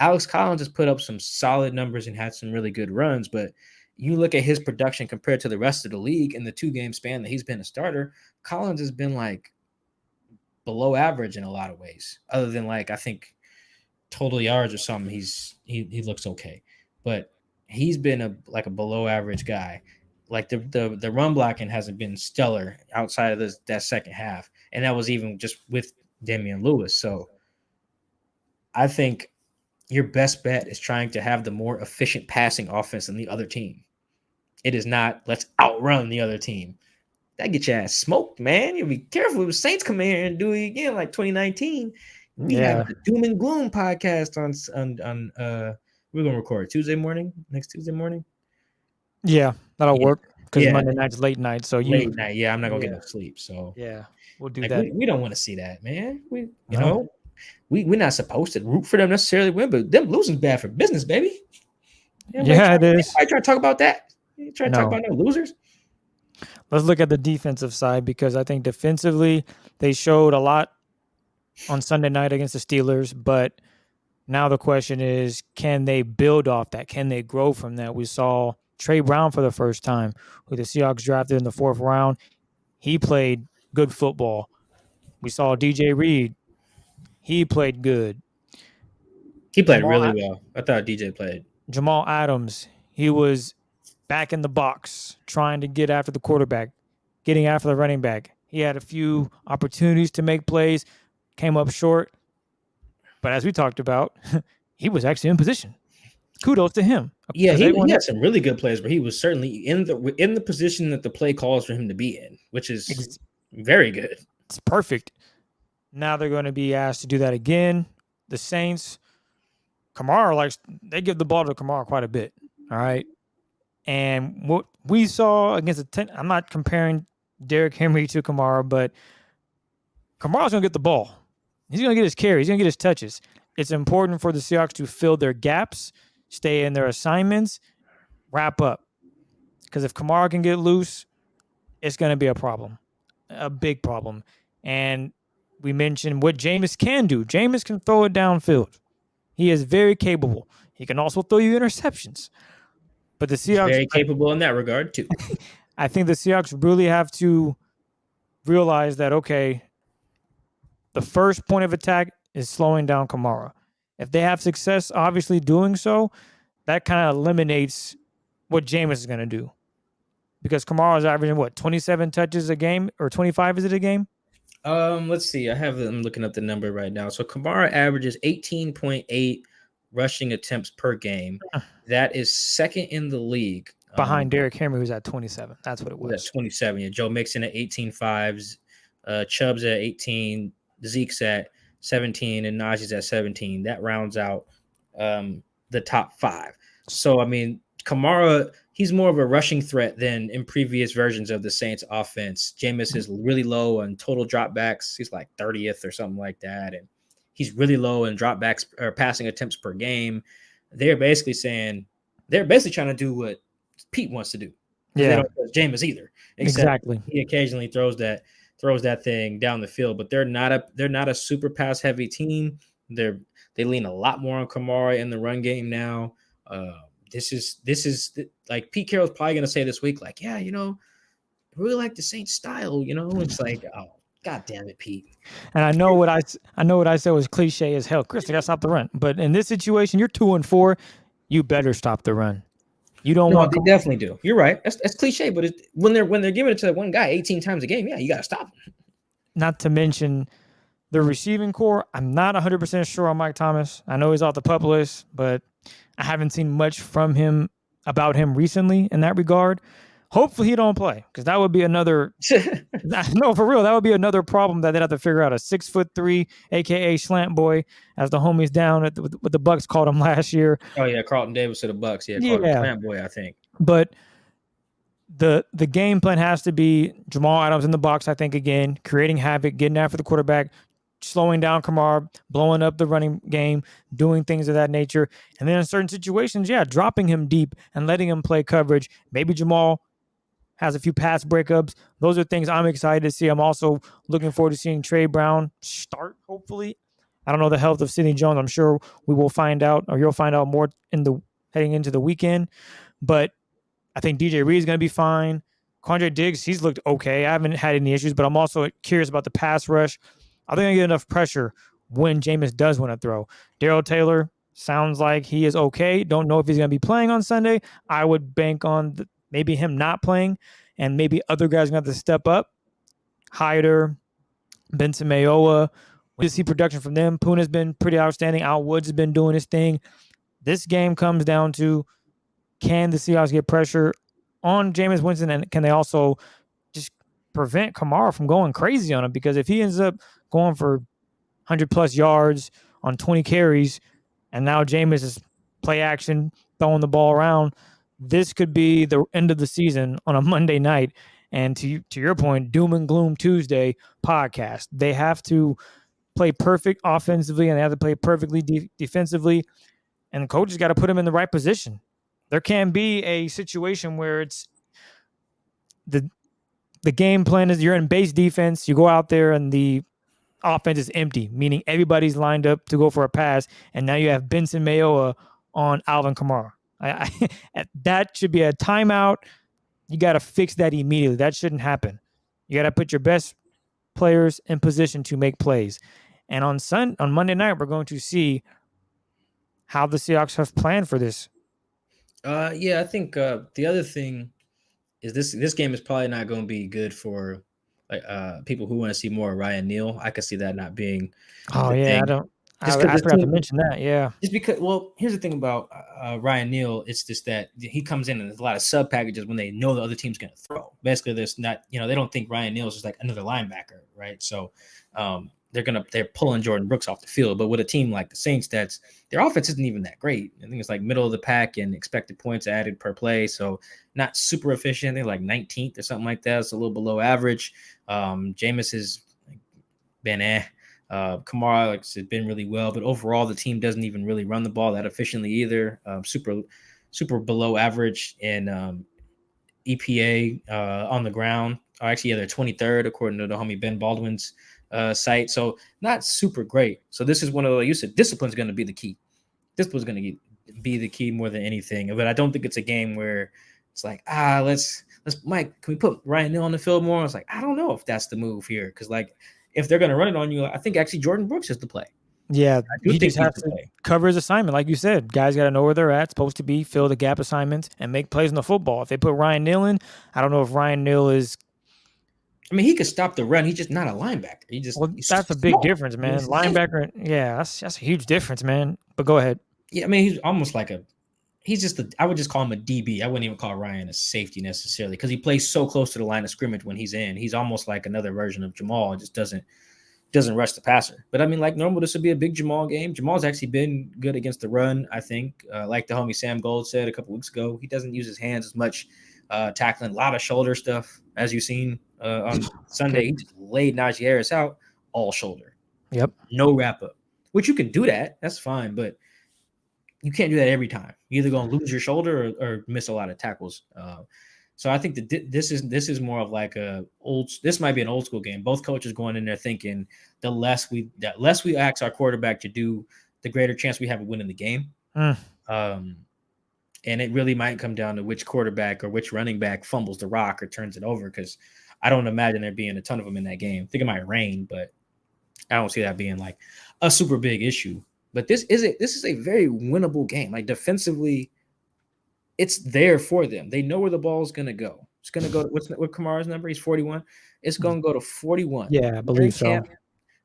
Alex Collins has put up some solid numbers and had some really good runs, but you look at his production compared to the rest of the league in the 2-game span that he's been a starter, Collins has been like below average in a lot of ways. Other than like I think total yards or something, he looks okay, but he's been a below average guy. Like the run blocking hasn't been stellar outside of that second half, and that was even just with Damian Lewis. So I think your best bet is trying to have the more efficient passing offense than the other team. It is not let's outrun the other team. That get your ass smoked, man. You'll be careful if the Saints come in here and do it again like 2019. We have the Doom and Gloom podcast on we're gonna record next Tuesday morning. Yeah, that'll work because Monday night's late night. So late night, I'm not gonna get no sleep. So we'll do that. We don't want to see that, man. We're not supposed to root for them necessarily win, but them losing's bad for business, baby. It is. I try to talk about that. You try to talk about no losers. Let's look at the defensive side because I think defensively they showed a lot on Sunday night against the Steelers, but now the question is, can they build off that? Can they grow from that? We saw Trey Brown for the first time, who the Seahawks drafted in the 4th round. He played good football. We saw DJ Reed. He played good. He played really well. I thought DJ played. Jamal Adams, he was back in the box trying to get after the quarterback. getting after the running back. He had a few opportunities to make plays, came up short. But as we talked about, he was actually in position. Kudos to him. Yeah, Because he had some really good plays, but he was certainly in the position that the play calls for him to be in, which is very good. It's perfect. Now they're going to be asked to do that again. The Saints, Kamara they give the ball to Kamara quite a bit. All right. And what we saw against I'm not comparing Derrick Henry to Kamara, but Kamara's going to get the ball. He's going to get his carries. He's going to get his touches. It's important for the Seahawks to fill their gaps, stay in their assignments, wrap up. Because if Kamara can get loose, it's going to be a problem, a big problem. And we mentioned what Jameis can do. Jameis can throw it downfield. He is very capable. He can also throw you interceptions. But the Seahawks, very capable in that regard too. I think the Seahawks really have to realize that, okay, the first point of attack is slowing down Kamara. If they have success, obviously doing so, that kind of eliminates what Jameis is going to do. Because Kamara is averaging, 27 touches a game, or 25 is it a game? Let's see. I'm looking up the number right now. So Kamara averages 18.8 rushing attempts per game. That is second in the league. Behind Derrick Henry, who's at 27. That's what it was. At 27. Yeah, Joe Mixon at 18.5, Chubb's at 18, Zeke's at 17, and Najee's at 17. That rounds out the top 5. So, I mean, Kamara, he's more of a rushing threat than in previous versions of the Saints offense. Jameis is really low on total dropbacks. He's like 30th or something like that. And he's really low in dropbacks or passing attempts per game. They're basically trying to do what Pete wants to do. Yeah. They don't trust Jameis either. Exactly. He occasionally throws that thing down the field, but they're not a super pass heavy team. They lean a lot more on Kamara in the run game now. This is like Pete Carroll's probably going to say this week, like, yeah, I really like the Saints style, it's like, oh, God damn it, Pete. And I know what I said was cliche as hell. Chris, I got to stop the run. But in this situation, you're 2-4. You better stop the run. You don't want. They definitely do. You're right. That's cliche, but when they're giving it to one guy 18 times a game, yeah, you got to stop him. Not to mention the receiving core. I'm not 100% sure on Mike Thomas. I know he's off the PUP list, but I haven't seen much from him about him recently in that regard. Hopefully he don't play, because that would be another. No, for real, that would be another problem that they'd have to figure out. A 6'3", aka Slant Boy, as the homies down at what the Bucks called him last year. Oh yeah, Carlton Davis to the Bucks. Yeah, called him Slant Boy, I think. But the game plan has to be Jamal Adams in the box. I think again, creating havoc, getting after the quarterback, slowing down Kamara, blowing up the running game, doing things of that nature, and then in certain situations, dropping him deep and letting him play coverage. Maybe Jamal has a few pass breakups. Those are things I'm excited to see. I'm also looking forward to seeing Trey Brown start, hopefully. I don't know the health of Sidney Jones. I'm sure we will find out, or you'll find out more heading into the weekend. But I think DJ Reed is going to be fine. Quandre Diggs, he's looked okay. I haven't had any issues, but I'm also curious about the pass rush. Are they going to get enough pressure when Jameis does want to throw? Darrell Taylor sounds like he is okay. Don't know if he's going to be playing on Sunday. I would bank on maybe him not playing, and maybe other guys are going to have to step up. Hyder, Benson Mayowa. We see production from them. Puna's been pretty outstanding. Al Woods has been doing his thing. This game comes down to, can the Seahawks get pressure on Jameis Winston, and can they also just prevent Kamara from going crazy on him? Because if he ends up going for 100-plus yards on 20 carries, and now Jameis is play action, throwing the ball around, this could be the end of the season on a Monday night. And to your point, doom and gloom Tuesday podcast. They have to play perfect offensively, and they have to play perfectly defensively. And the coach has got to put them in the right position. There can be a situation where it's the game plan is you're in base defense. You go out there and the offense is empty, meaning everybody's lined up to go for a pass, and now you have Benson Mayowa on Alvin Kamara. That should be a timeout. You got to fix that immediately. That shouldn't happen. You got to put your best players in position to make plays. And on Monday night, we're going to see how the Seahawks have planned for this. I think the other thing is this game is probably not going to be good for like people who want to see more Ryan Neal. I could see that not being Oh the yeah, I thing. don't. Just I because this forgot to team, mention that. Yeah. just because, well, here's the thing about Ryan Neal. It's just that he comes in and there's a lot of sub packages when they know the other team's going to throw. Basically, there's not, they don't think Ryan Neal is just like another linebacker, right? So they're pulling Jordan Brooks off the field. But with a team like the Saints, their offense isn't even that great. I think it's like middle of the pack in expected points added per play. So not super efficient. They're like 19th or something like that. It's a little below average. Jameis has been Kamara has been really well, but overall the team doesn't even really run the ball that efficiently either. Super below average in EPA on the ground. Actually, yeah, they're 23rd according to the homie Ben Baldwin's site. So not super great. So this is one of the, you said discipline's going to be the key. Discipline's going to be the key more than anything. But I don't think it's a game where it's like, let's Mike, can we put Ryan Neal on the field more? I was like, I don't know if that's the move here. Because like if they're going to run it on you, I think actually Jordan Brooks is the play. Yeah, I do he think just he's has the to play. cover his assignment, like you said. Guys got to know where they're at. Supposed to be fill the gap assignments and make plays in the football. If they put Ryan Neal in, I don't know if Ryan Neal is. I mean, he could stop the run. He's just not a linebacker. He's That's a big small. difference, I mean, man. he's heavy. Linebacker, yeah, that's a huge difference, man. But go ahead. Yeah, I mean, he's almost like I would just call him a DB. I wouldn't even call Ryan a safety necessarily because he plays so close to the line of scrimmage when he's in. He's almost like another version of Jamal. It just doesn't rush the passer. But I mean, like normal, this would be a big Jamal game. Jamal's actually been good against the run, I think. Like the homie Sam Gold said a couple weeks ago, he doesn't use his hands as much, tackling a lot of shoulder stuff, as you've seen on Sunday. He just laid Najee Harris out all shoulder. Yep. No wrap up, which you can do that. That's fine, but you can't do that every time. You're either going to lose your shoulder or miss a lot of tackles. So I think that this is more of like this might be an old school game. Both coaches going in there thinking the less we ask our quarterback to do, the greater chance we have of winning the game. And it really might come down to which quarterback or which running back fumbles the rock or turns it over, because I don't imagine there being a ton of them in that game. I think it might rain, but I don't see that being like a super big issue. But this is a very winnable game. Like defensively, it's there for them. They know where the ball is going to go. It's going to go. What Kamara's number? He's 41. It's going to go to 41. Yeah, I believe so.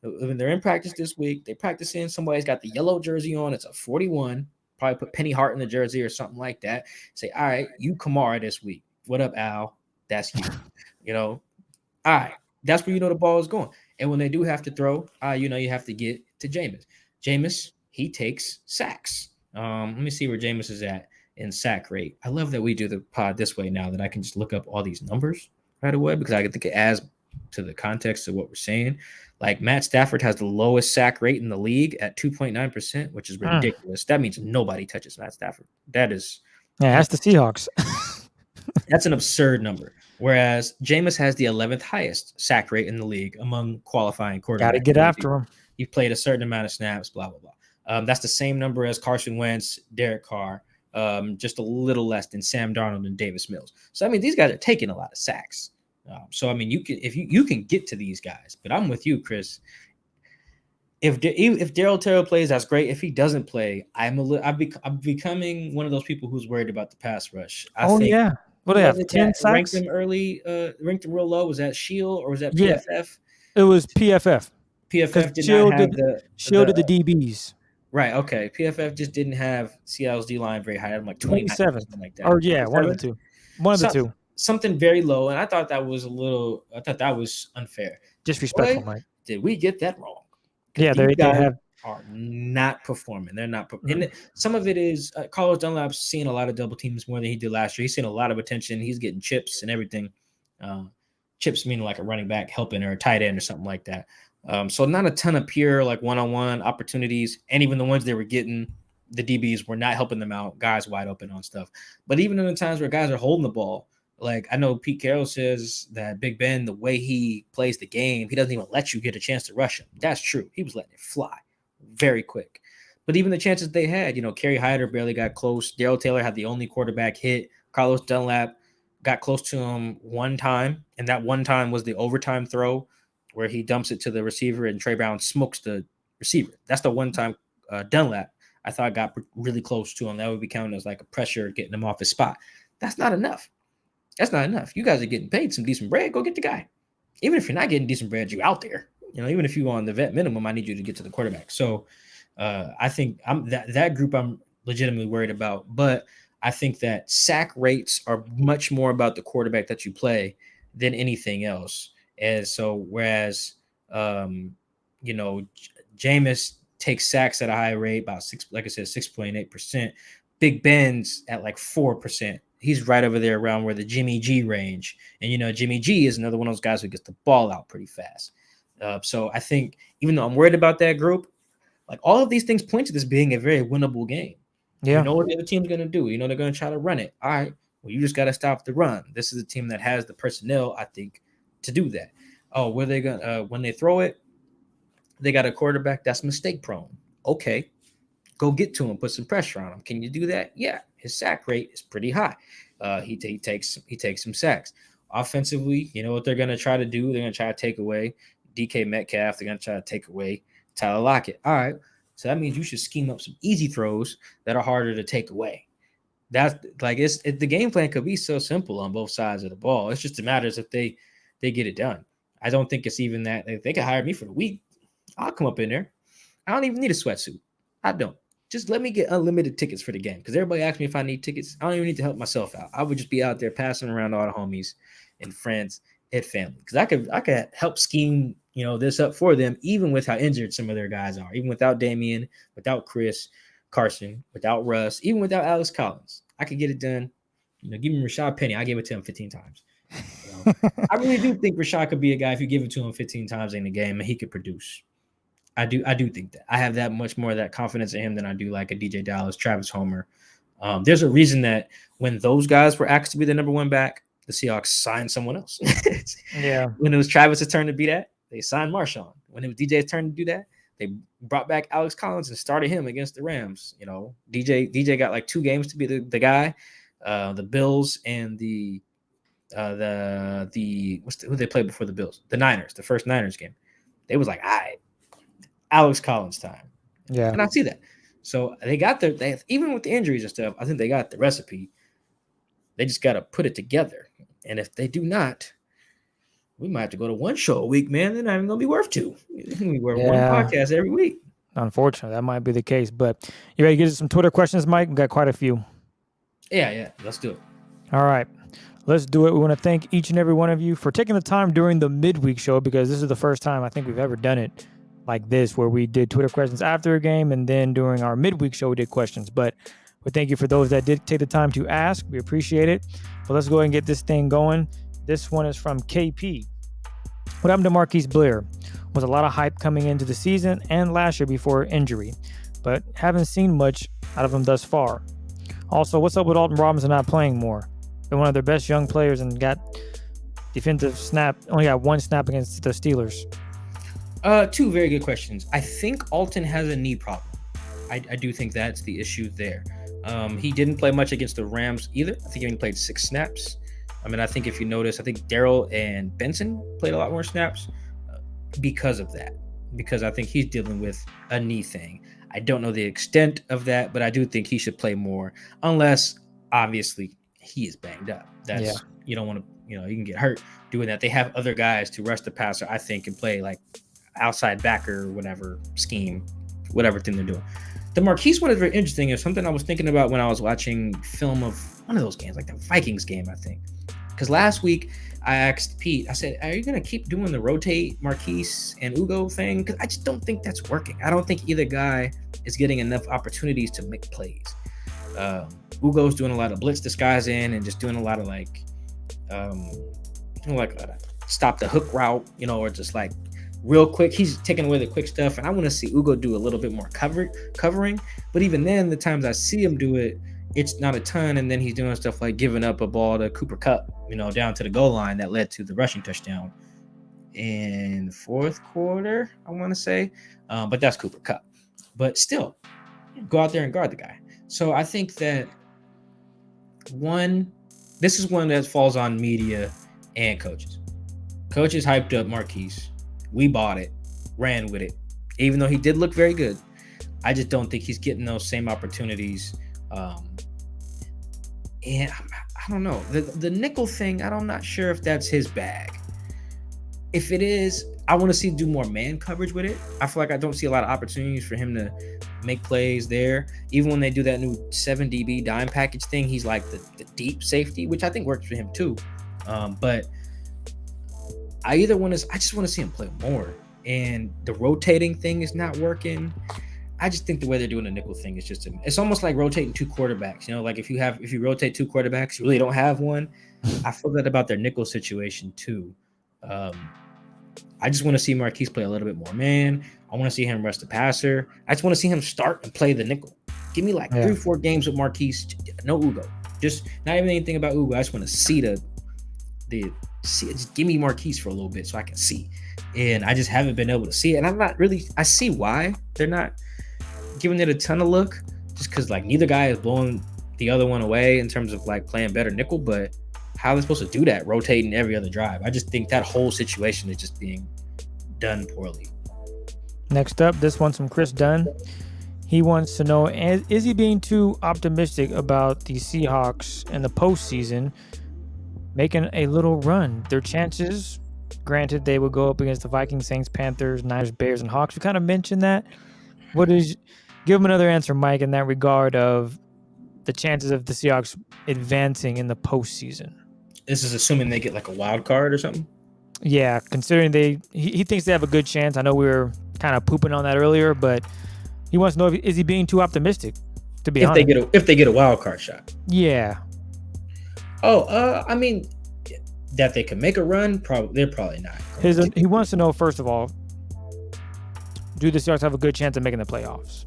When they're in practice this week, they practice in. Somebody's got the yellow jersey on. It's a 41. Probably put Penny Hart in the jersey or something like that. Say, all right, you Kamara this week. What up, Al? That's you. All right. That's where you know the ball is going. And when they do have to throw, you have to get to Jameis. Jameis, he takes sacks. Let me see where Jameis is at in sack rate. I love that we do the pod this way now, that I can just look up all these numbers right away, because I think it adds to the context of what we're saying. Like Matt Stafford has the lowest sack rate in the league at 2.9%, which is ridiculous. That means nobody touches Matt Stafford. That's the Seahawks. That's an absurd number. Whereas Jameis has the 11th highest sack rate in the league among qualifying quarterbacks. Got to get after him. You've played a certain amount of snaps, blah, blah, blah. That's the same number as Carson Wentz, Derek Carr, just a little less than Sam Darnold and Davis Mills. So, I mean, these guys are taking a lot of sacks. So, I mean, you can get to these guys. But I'm with you, Chris. If Darryl Terrell plays, that's great. If he doesn't play, I'm becoming one of those people who's worried about the pass rush. I think, yeah. What do they have? 10 sacks? Ranked them early, ranked them real low. Was that Shield or was that PFF? Yeah, it was PFF. PFF did not have Shield did the DBs. Right. Okay. PFF just didn't have Seattle's D line very high. I'm like 27, something like that. Or yeah, one of the two. One of the two. Something very low, and I thought that was unfair. Disrespectful, Mike. Did we get that wrong? Yeah, they are not performing. They're not performing. And some of it is Carlos Dunlap's seeing a lot of double teams more than he did last year. He's seeing a lot of attention. He's getting chips and everything. Chips meaning like a running back helping or a tight end or something like that. So not a ton of pure like one-on-one opportunities. And even the ones they were getting, the DBs were not helping them out. Guys wide open on stuff. But even in the times where guys are holding the ball, like I know Pete Carroll says that Big Ben, the way he plays the game, he doesn't even let you get a chance to rush him. That's true. He was letting it fly very quick. But even the chances they had, Kerry Hyder barely got close. Darryl Taylor had the only quarterback hit. Carlos Dunlap got close to him one time, and that one time was the overtime throw where he dumps it to the receiver and Trey Brown smokes the receiver. That's the one time Dunlap I thought got really close to him. That would be counted as like a pressure getting him off his spot. That's not enough. That's not enough. You guys are getting paid some decent bread. Go get the guy. Even if you're not getting decent bread, you out there. Even if you on the vet minimum, I need you to get to the quarterback. So I think I'm that group I'm legitimately worried about. But I think that sack rates are much more about the quarterback that you play than anything else. And so whereas Jameis takes sacks at a high rate, about 6.8%. Big Ben's at like 4%. He's right over there around where the Jimmy G range. And Jimmy G is another one of those guys who gets the ball out pretty fast. So I think even though I'm worried about that group, like all of these things point to this being a very winnable game. Yeah. You know what the other team's going to do. They're going to try to run it. All right. Well, you just got to stop the run. This is a team that has the personnel, I think, to do that. Oh, where they going to when they throw it, they got a quarterback that's mistake prone. Okay. Go get to him, put some pressure on him. Can you do that? Yeah. His sack rate is pretty high. He takes some sacks. Offensively, you know what they're going to try to do? They're going to try to take away DK Metcalf. They're going to try to take away Tyler Lockett. All right. So that means you should scheme up some easy throws that are harder to take away. That's like the game plan could be so simple on both sides of the ball. It's just a matter of if they get it done. I don't think it's even that. If they could hire me for the week, I'll come up in there. I don't even need a sweatsuit. I don't. Just let me get unlimited tickets for the game. Because everybody asks me if I need tickets. I don't even need to help myself out. I would just be out there passing around all the homies and friends and family. Because I could help scheme this up for them, even with how injured some of their guys are, even without Damian, without Chris Carson, without Russ, even without Alex Collins. I could get it done. Give him Rashad Penny. I gave it to him 15 times. I really do think Rashad could be a guy, if you give it to him 15 times in the game, and he could produce. I do think that. I have that much more of that confidence in him than I do like a DJ Dallas, Travis Homer. There's a reason that when those guys were asked to be the number one back, the Seahawks signed someone else. Yeah. When it was Travis' turn to be that, they signed Marshawn. When it was DJ's turn to do that, they brought back Alex Collins and started him against the Rams. DJ got like 2 games to be the guy. The Bills and who they played before the Bills? The Niners, the first Niners game. They was like, all right, Alex Collins time. Yeah. And I see that. So they got even with the injuries and stuff, I think they got the recipe. They just got to put it together. And if they do not, we might have to go to one show a week, man. They're not even going to be worth 2. It's going to be worth one podcast every week. Unfortunately, that might be the case. But you ready to get some Twitter questions, Mike? We've got quite a few. Yeah. Let's do it. All right. Let's do it. We want to thank each and every one of you for taking the time during the midweek show, because this is the first time I think we've ever done it like this, where we did Twitter questions after a game, and then during our midweek show, we did questions. But we thank you for those that did take the time to ask. We appreciate it. But let's go ahead and get this thing going. This one is from KP. What happened to Marquise Blair? Was a lot of hype coming into the season and last year before injury, but haven't seen much out of him thus far. Also, what's up with Alton Robinson not playing more? Been one of their best young players and got defensive snap, only got 1 snap against the Steelers. 2 very good questions. I think Alton has a knee problem. I do think that's the issue there. He didn't play much against the Rams either. I think he only played 6 snaps. I think if you notice, I think Darrell and Benson played a lot more snaps because of that. Because I think he's dealing with a knee thing. I don't know the extent of that, but I do think he should play more, unless obviously he is banged up. You don't want to, you can get hurt doing that. They have other guys to rush the passer, I think, and play like outside backer, whatever scheme, whatever thing they're doing. The Marquise one is very interesting. It's something I was thinking about when I was watching film of one of those games, like the Vikings game, I think. Because last week I asked Pete, I said, are you going to keep doing the rotate Marquise and Ugo thing? Because I just don't think that's working. I don't think either guy is getting enough opportunities to make plays. Ugo's doing a lot of blitz disguise in and just doing a lot of stop the hook route, or just like real quick. He's taking away the quick stuff. And I want to see Ugo do a little bit more covering. But even then, the times I see him do it, it's not a ton. And then he's doing stuff like giving up a ball to Cooper Kupp, down to the goal line that led to the rushing touchdown in the 4th quarter, I want to say. But that's Cooper Kupp. But still, go out there and guard the guy. So I think that this is one that falls on media and coaches. Coaches hyped up Marquise. We bought it, ran with it. Even though he did look very good, I just don't think he's getting those same opportunities. And I don't know. The nickel thing, I'm not sure if that's his bag. If it is, I want to see do more man coverage with it. I feel like I don't see a lot of opportunities for him to make plays there. Even when they do that new 7 DB dime package thing, he's like the deep safety, which I think works for him too. But I just want to see him play more. And the rotating thing is not working. I just think the way they're doing the nickel thing is it's almost like rotating 2 quarterbacks. You know, like if you rotate 2 quarterbacks, you really don't have one. I feel that about their nickel situation too. I just want to see Marquise play a little bit more man. I want to see him rush the passer. I just want to see him start and play the nickel. Give me like 3-4 games with Marquise. No Ugo. Just not even anything about Ugo. I just want to see just give me Marquise for a little bit so I can see. And I just haven't been able to see it. And I see why they're not giving it a ton of look, just because like neither guy is blowing the other one away in terms of like playing better nickel, but how are they supposed to do that, rotating every other drive? I just think that whole situation is just being done poorly. Next up, this one's from Chris Dunn. He wants to know, is he being too optimistic about the Seahawks in the postseason making a little run? Their chances, granted, they would go up against the Vikings, Saints, Panthers, Niners, Bears, and Hawks. We kind of mentioned that. Give him another answer, Mike, in that regard of the chances of the Seahawks advancing in the postseason. This is assuming they get like a wild card or something? Yeah, considering he thinks they have a good chance. I know we were kind of pooping on that earlier, but he wants to know is he being too optimistic, to be honest. If they get a wild card shot. Yeah. I mean, that they can make a run, they're probably not. He wants to know, first of all, do the Seahawks have a good chance of making the playoffs?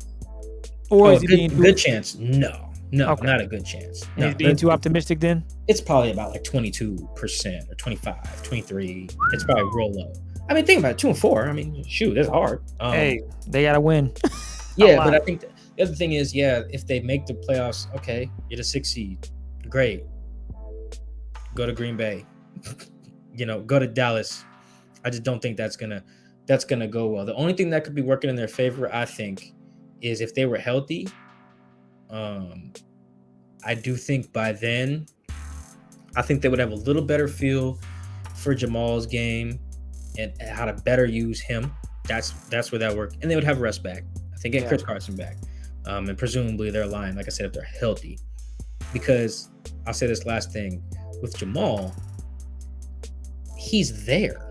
Or is he being good chance? No, okay. Not a good chance. No, he's being too optimistic then? It's probably about like 22% or 25, 23. It's probably real low. I mean, think about it, 2-4. I mean, shoot, that's hard. Hey, they got to win. Yeah, but I think the other thing is, if they make the playoffs, okay, you're the 6th seed. Great. Go to Green Bay. Go to Dallas. I just don't think that's gonna go well. The only thing that could be working in their favor, I think, is if they were healthy. I do think by then, I think they would have a little better feel for Jamal's game and how to better use him. That's where that worked, and they would have rest back. I think get Chris Carson back, and presumably their line, like I said, if they're healthy. Because I'll say this last thing with Jamal, he's there,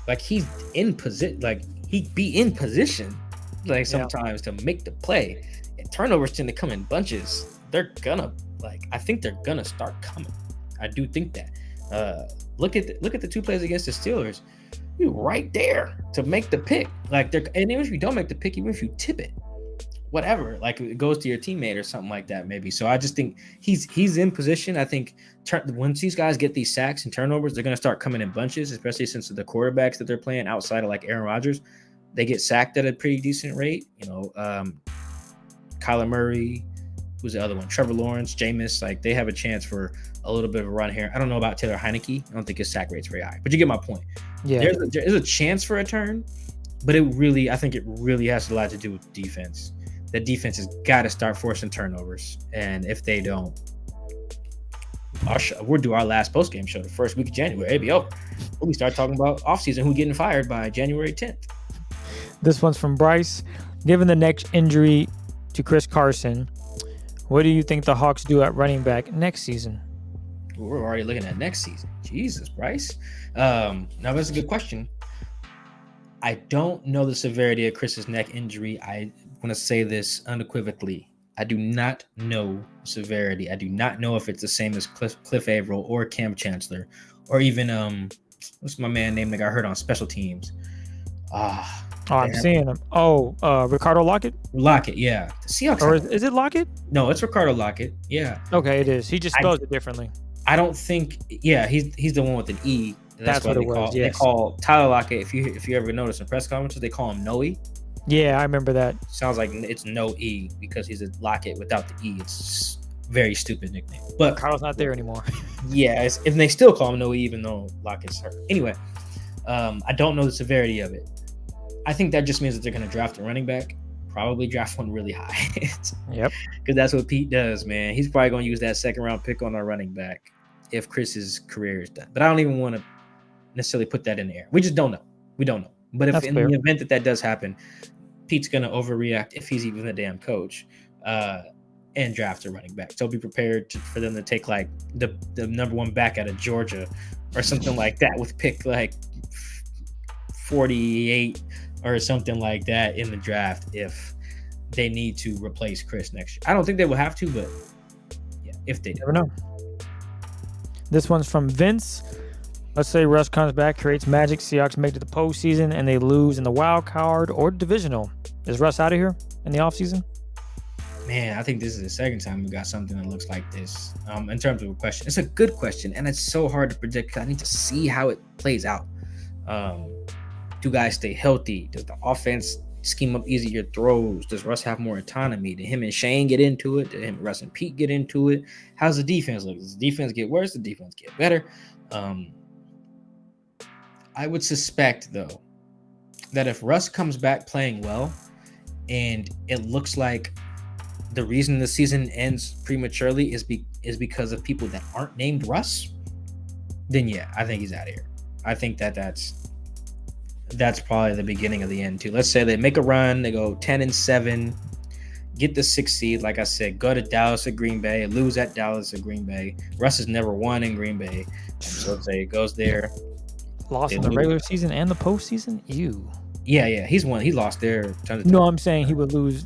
like he's in position, like he'd be in position, like sometimes to make the play. And turnovers tend to come in bunches. I think they're gonna start coming. I do think that. Look at the 2 plays against the Steelers. You're right there to make the pick. And even if you don't make the pick, even if you tip it, whatever, like it goes to your teammate or something like that, maybe. So I just think he's in position. I think once these guys get these sacks and turnovers, they're gonna start coming in bunches, especially since the quarterbacks that they're playing outside of like Aaron Rodgers, they get sacked at a pretty decent rate. Kyler Murray, who's the other one? Trevor Lawrence, Jameis, like they have a chance for a little bit of a run here. I don't know about Taylor Heineke. I don't think his sack rate's very high, but you get my point. Yeah, there is a chance for a turn, but I think it really has a lot to do with defense. The defense has got to start forcing turnovers, and if they don't, we'll do our last post-game show the first week of January. It'll be over. We'll start talking about offseason, who getting fired by January 10th. This one's from Bryce. Given the neck injury to Chris Carson, what do you think the Hawks do at running back next season? We're already looking at next season. Jesus, Bryce. Now, that's a good question. I don't know the severity of Chris's neck injury. I want to say this unequivocally. I do not know severity. I do not know if it's the same as Cliff Averill or Cam Chancellor or even what's my man name that got hurt on special teams? I'm seeing him. Ricardo Lockett? Lockett, yeah. The Seahawks. Or is it Lockett? No, it's Ricardo Lockett. Yeah. Okay, it is. He just spells it differently. I don't think. Yeah, he's the one with an E. That's what it was. They call Tyler Lockett. If you ever notice in press conferences, they call him Noe. Yeah, I remember that. Sounds like it's no E because he's a Lockett without the E. It's a very stupid nickname. But Carl's not there anymore. Yeah, if they still call him Noe, even though Lockett's hurt. Anyway, I don't know the severity of it. I think that just means that they're going to draft a running back probably draft one really high. Yep. Because that's what Pete does, man. He's probably going to use that second round pick on our running back if Chris's career is done. But I don't even want to necessarily put that in the air. We just don't know. We don't know. But if That's in fair. the event that does happen, Pete's going to overreact if he's even a damn coach and draft a running back. So be prepared for them to take like the number one back out of Georgia or something like that with pick like 48 or something like that in the draft if they need to replace Chris next year. I don't think they will have to, but yeah, if they do. Never know. This one's from Vince. Let's say Russ comes back, creates magic, Seahawks make it to the postseason, and they lose in the wild card or divisional. Is Russ out of here in the offseason? Man, I think this is the second time we got something that looks like this. In terms of a question, it's a good question, and it's so hard to predict because I need to see how it plays out. Do guys stay healthy? Does the offense scheme up easier throws? Does Russ have more autonomy? Did him and Shane get into it? Did him, Russ and Pete get into it? How's the defense look? Does the defense get worse? Does the defense get better? I would suspect, though, that if Russ comes back playing well and it looks like the reason the season ends prematurely is because of people that aren't named Russ, then yeah, I think he's out of here. I think that's probably the beginning of the end too. Let's say they make a run, they go 10-7, get the 6th seed. Like I said, go to Dallas or Green Bay, lose at Dallas or Green Bay. Russ has never won in Green Bay, so let's say it goes there. Lost in the regular season and the postseason? Ew. Yeah, he's won. He lost there. No, I'm saying he would lose,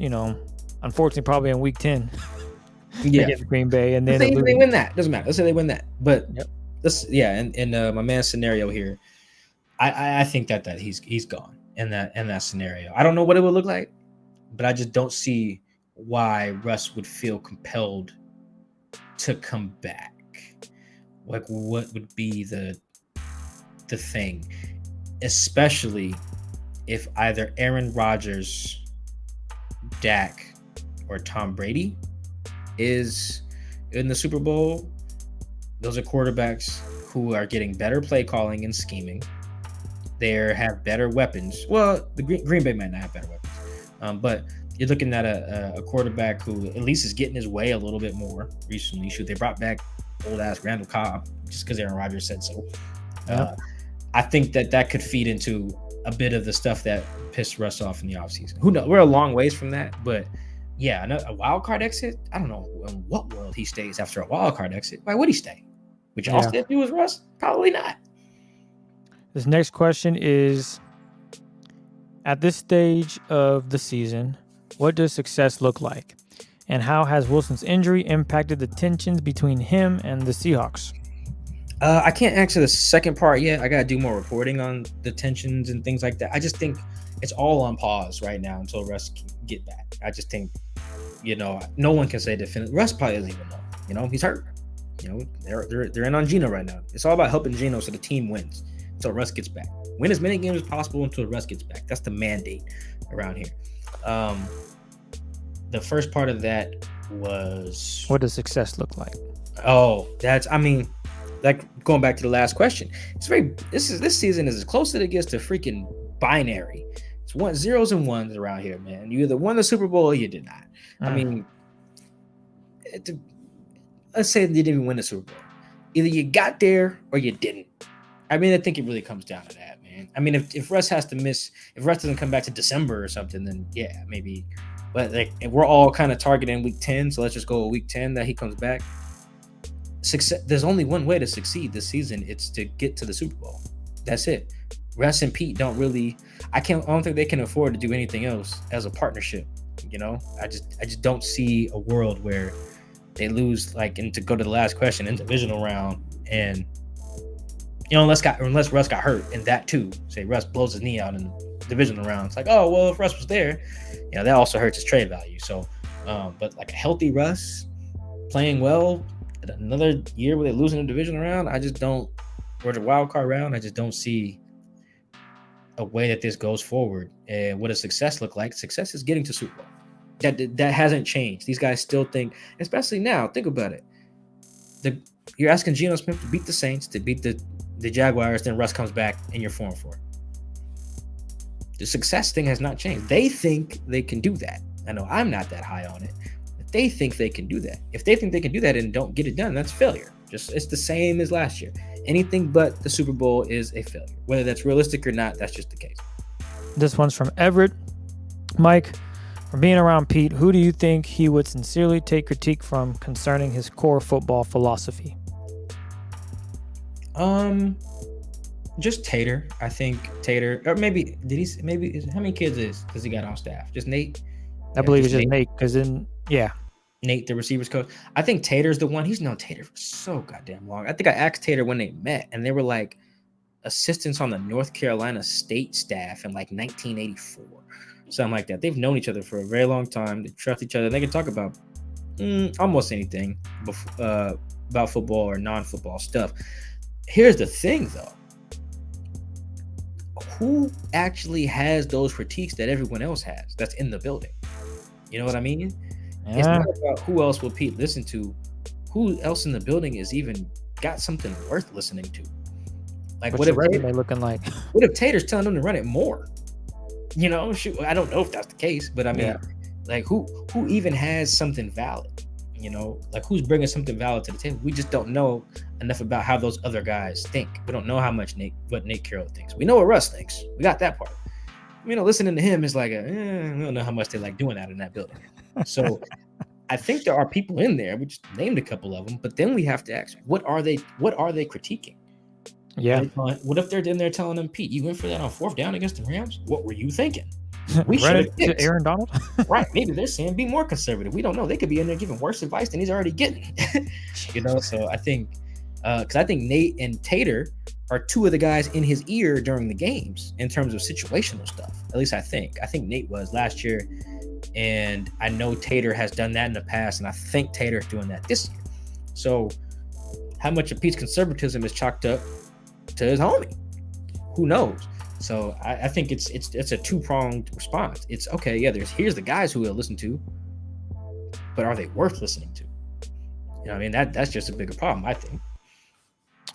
unfortunately, probably in week 10 against Green Bay. And then they win that. Doesn't matter. Let's say they win that. But yep. In my man's scenario here, I think that he's gone in that scenario. I don't know what it would look like, but I just don't see why Russ would feel compelled to come back. Like, what would be the thing, especially if either Aaron Rodgers, Dak, or Tom Brady is in the Super Bowl. Those are quarterbacks who are getting better play calling and scheming. They have better weapons. Well, the Green Bay might not have better weapons, but you're looking at a quarterback who at least is getting his way a little bit more recently. Shoot, they brought back old ass Randall Cobb just because Aaron Rodgers said so. I think that could feed into a bit of the stuff that pissed Russ off in the offseason. Who knows? We're a long ways from that, but yeah, a wild card exit. I don't know in what world he stays after a wild card exit. Why would he stay? Would y'all stay if he was Russ? Probably not. This next question is: at this stage of the season, what does success look like, and how has Wilson's injury impacted the tensions between him and the Seahawks? I can't answer the second part yet. I got to do more reporting on the tensions and things like that. I just think it's all on pause right now until Russ can get back. I just think, no one can say definitively. Russ probably doesn't even know. He's hurt. They're in on Geno right now. It's all about helping Geno so the team wins until Russ gets back. Win as many games as possible until Russ gets back. That's the mandate around here. The first part of that was, what does success look like? Oh, like going back to the last question, this season is as close as it gets to freaking binary. It's zeros and ones around here, man. You either won the Super Bowl or you did not. I mean, let's say they didn't even win the Super Bowl. Either you got there or you didn't. I mean, I think it really comes down to that, man. I mean, if Russ has to miss, if Russ doesn't come back to December or something, then yeah, maybe. But like, if we're all kind of targeting week 10, so let's just go week 10 that he comes back. Success. There's only one way to succeed this season. It's to get to the Super Bowl. That's it. Russ and Pete don't really. I don't think they can afford to do anything else as a partnership. I just don't see a world where they lose, and to go to the last question, in divisional round, and unless Russ got hurt in that too. Say Russ blows his knee out in the divisional round. It's like, oh well, if Russ was there, that also hurts his trade value. So, but like a healthy Russ playing well. Another year where they lose in the division round, I just don't, or the wild card round, I just don't see a way that this goes forward. And what does success look like? Success is getting to Super Bowl. That hasn't changed. These guys still think, especially now, think about it. You're asking Geno Smith to beat the Saints, to beat the Jaguars, then Russ comes back and you're 4-4. The success thing has not changed. They think they can do that. I know I'm not that high on it, but they think they can do that. If they think they can do that and don't get it done, that's failure. It's the same as last year. Anything but the Super Bowl is a failure. Whether that's realistic or not, that's just the case. This one's from Everett. Mike, from being around Pete, who do you think he would sincerely take critique from concerning his core football philosophy? Just Tater. I think Tater, or maybe how many kids does he got on staff? Just Nate. I believe it's just Nate, because Nate, the receivers coach. I think Tater's the one. He's known Tater for so goddamn long. I think I asked Tater when they met, and they were like assistants on the North Carolina state staff in like 1984, something like that. They've known each other for a very long time. They trust each other. They can talk about almost anything about football or non-football stuff. Here's the thing, though. Who actually has those critiques that everyone else has that's in the building? You know what I mean? Yeah. It's not about who else will Pete listen to. Who else in the building is even got something worth listening to? Like, What's your resume looking like? What if Tater's telling them to run it more? You know, shoot, I don't know if that's the case, but I mean, like, who even has something valid? You know, like, who's bringing something valid to the table? We just don't know enough about how those other guys think. We don't know what Nate Carroll thinks. We know what Russ thinks. We got that part. You know, listening to him is like, I don't know how much they like doing that in that building. So I think there are people in there. We just named a couple of them, but then we have to ask, what are they critiquing? Yeah. What if they're in there telling them, Pete, you went for that on 4th down against the Rams? What were you thinking? We should have fixed Aaron Donald. Right. Maybe they're saying be more conservative. We don't know. They could be in there giving worse advice than he's already getting. You know, so I think because I think Nate and Tater are two of the guys in his ear during the games in terms of situational stuff. At least I think Nate was last year, and I know Tater has done that in the past, and I think Tater's doing that this year. So how much of Pete's conservatism is chalked up to his homie? Who knows? So I think it's a two-pronged response. It's okay, yeah, here's the guys who we'll listen to, but are they worth listening to? You know what I mean? That's just a bigger problem, I think.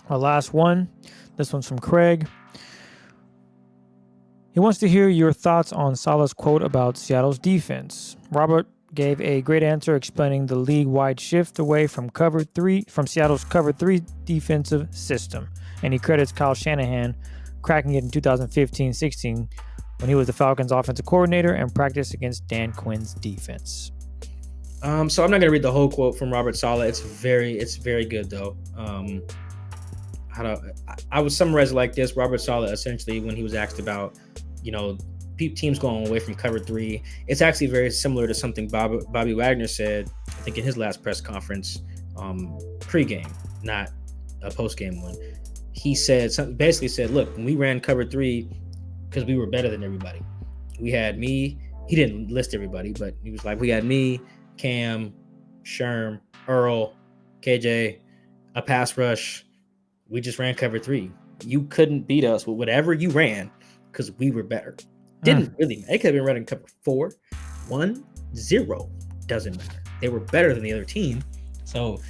Our last one. This one's from Craig. He wants to hear your thoughts on Saleh's quote about Seattle's defense. Robert gave a great answer explaining the league-wide shift away from Seattle's cover 3 defensive system, and he credits Kyle Shanahan cracking it in 2015-16 when he was the Falcons' offensive coordinator and practiced against Dan Quinn's defense. So I'm not going to read the whole quote from Robert Saleh. It's very good though. I would summarize it like this. Robert Saleh, essentially, when he was asked about, you know, teams going away from cover 3, it's actually very similar to something Bobby Wagner said, I think in his last press conference, pregame, not a postgame one. He basically said, look, when we ran cover 3, because we were better than everybody. We had me. He didn't list everybody, but he was like, we had me, Cam, Sherm, Earl, KJ, a pass rush. We just ran cover 3. You couldn't beat us with whatever you ran because we were better. Didn't really matter. They could have been running cover 4, 1, 0. Doesn't matter. They were better than the other team. So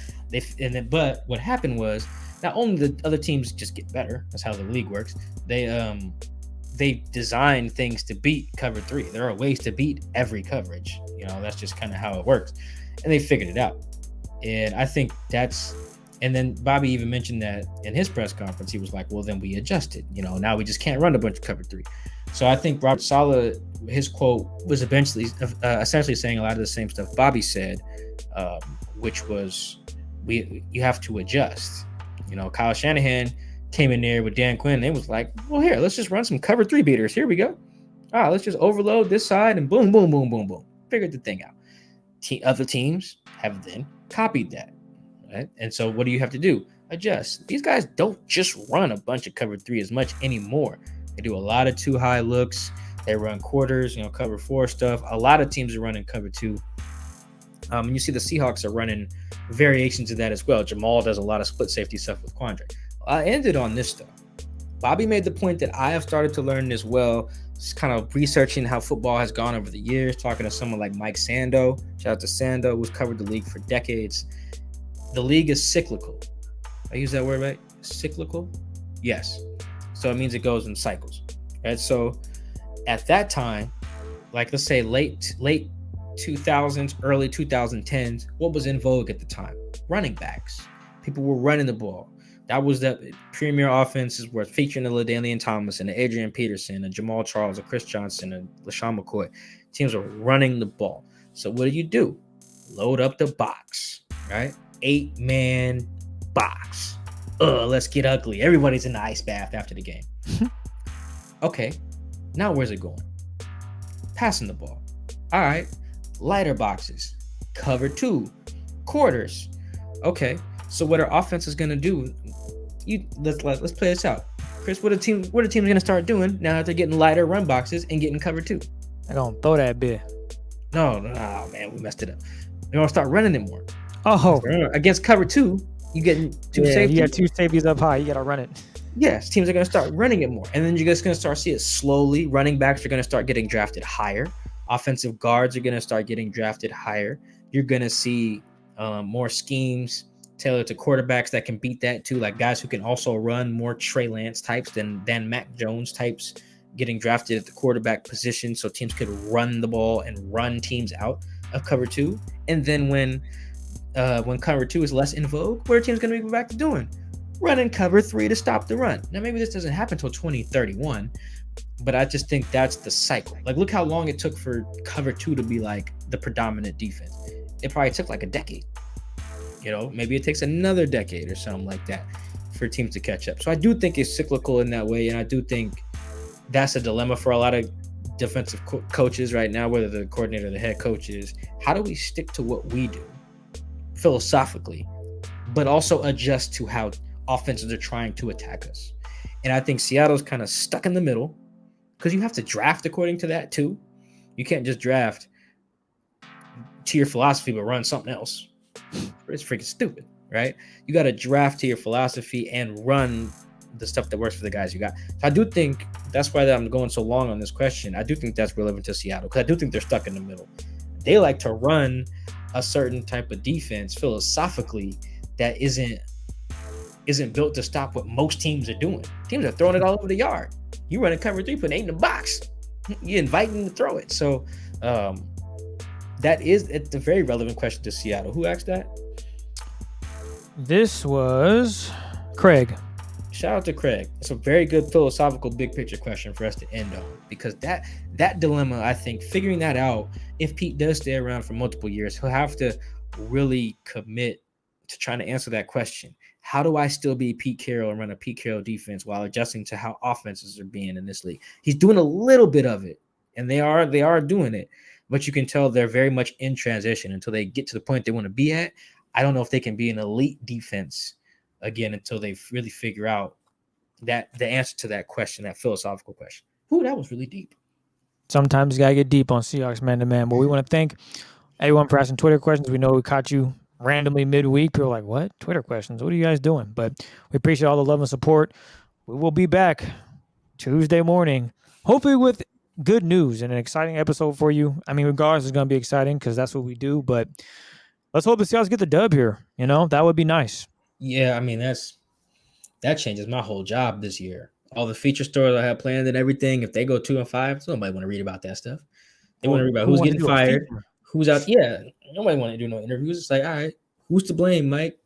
but what happened was, not only the other teams just get better, that's how the league works. They design things to beat cover 3. There are ways to beat every coverage. You know, that's just kind of how it works. And they figured it out. And I think and then Bobby even mentioned that in his press conference. He was like, well, then we adjusted. You know, now we just can't run a bunch of cover 3. So I think Robert Saleh, his quote was essentially saying a lot of the same stuff Bobby said, which was you have to adjust. You know, Kyle Shanahan came in there with Dan Quinn. And they was like, well, here, let's just run some cover 3 beaters. Here we go. Let's just overload this side and boom, boom, boom, boom, boom. Figured the thing out. Other teams have then copied that. Right? And so what do you have to do? Adjust. These guys don't just run a bunch of cover 3 as much anymore. They do a lot of 2 high looks. They run quarters, you know, cover 4 stuff. A lot of teams are running cover 2. And you see the Seahawks are running variations of that as well. Jamal does a lot of split safety stuff with Quandre. I ended on this though. Bobby made the point that I have started to learn as well, just kind of researching how football has gone over the years, talking to someone like Mike Sando. Shout out to Sando, who's covered the league for decades. The league is cyclical. I use that word right? Cyclical? Yes. So it means it goes in cycles. Right? So at that time, like let's say late 2000s, early 2010s, what was in vogue at the time? Running backs. People were running the ball. That was the premier offenses were featuring the LaDainian Thomas and the Adrian Peterson and Jamal Charles and Chris Johnson and LaShawn McCoy. Teams are running the ball. So what do? Load up the box, right? 8-man box. Let's get ugly. Everybody's in the ice bath after the game. Okay, now where's it going? Passing the ball. All right, lighter boxes. Cover 2. Quarters. Okay, so what our offense is going to do, let's play this out. Chris, what are teams going to start doing now that they're getting lighter run boxes and getting cover 2? They're going to throw that bit. No, man, we messed it up. They're going to start running it more. Oh. Against cover 2, you getting 2 safeties. You got 2 safeties up high. You got to run it. Yes, teams are going to start running it more. And then you're just going to start seeing it slowly. Running backs are going to start getting drafted higher. Offensive guards are going to start getting drafted higher. You're going to see more schemes tailored to quarterbacks that can beat that too, like guys who can also run, more Trey Lance types than Mac Jones types getting drafted at the quarterback position, so teams could run the ball and run teams out of cover 2. And then when cover 2 is less in vogue, what are teams going to be back to doing? Running cover 3 to stop the run. Now maybe this doesn't happen until 2031, but I just think that's the cycle. Like look how long it took for cover 2 to be like the predominant defense. It probably took like a decade. Maybe it takes another decade or something like that for teams to catch up. So I do think it's cyclical in that way, and I do think that's a dilemma for a lot of defensive coaches right now, whether the coordinator or the head coach is. How do we stick to what we do philosophically, but also adjust to how offenses are trying to attack us? And I think Seattle's kind of stuck in the middle because you have to draft according to that too. You can't just draft to your philosophy but run something else. It's freaking stupid, right? You got to draft to your philosophy and run the stuff that works for the guys you got. So I do think that's why I'm going so long on this question. I do think that's relevant to Seattle because I do think they're stuck in the middle. They like to run a certain type of defense philosophically that isn't built to stop what most teams are doing. Teams are throwing it all over the yard. You run a cover 3, putting 8 in the box. You invite them to throw it. So it's a very relevant question to Seattle. Who asked that? This was Craig. Shout out to Craig. It's a very good philosophical big picture question for us to end on, because that dilemma, I think, figuring that out, if Pete does stay around for multiple years, he'll have to really commit to trying to answer that question. How do I still be Pete Carroll and run a Pete Carroll defense while adjusting to how offenses are being in this league? He's doing a little bit of it, and they are doing it, but you can tell they're very much in transition until they get to the point they want to be at. I don't know if they can be an elite defense again until they really figure out that the answer to that question, that philosophical question. Ooh, that was really deep. Sometimes you gotta get deep on Seahawks man to man. But we want to thank everyone for asking Twitter questions. We know we caught you randomly midweek. People are like, what? Twitter questions? What are you guys doing? But we appreciate all the love and support. We will be back Tuesday morning, hopefully with good news and an exciting episode for you. I mean, regardless, it's going to be exciting because that's what we do. But let's hope the Seahawks get the dub here. That would be nice. Yeah, I mean, that changes my whole job this year. All the feature stories I have planned and everything, if they go 2-5, nobody want to read about that stuff. They want to read about who's getting fired, who's out. Yeah, nobody want to do no interviews. It's like, all right, who's to blame, Mike?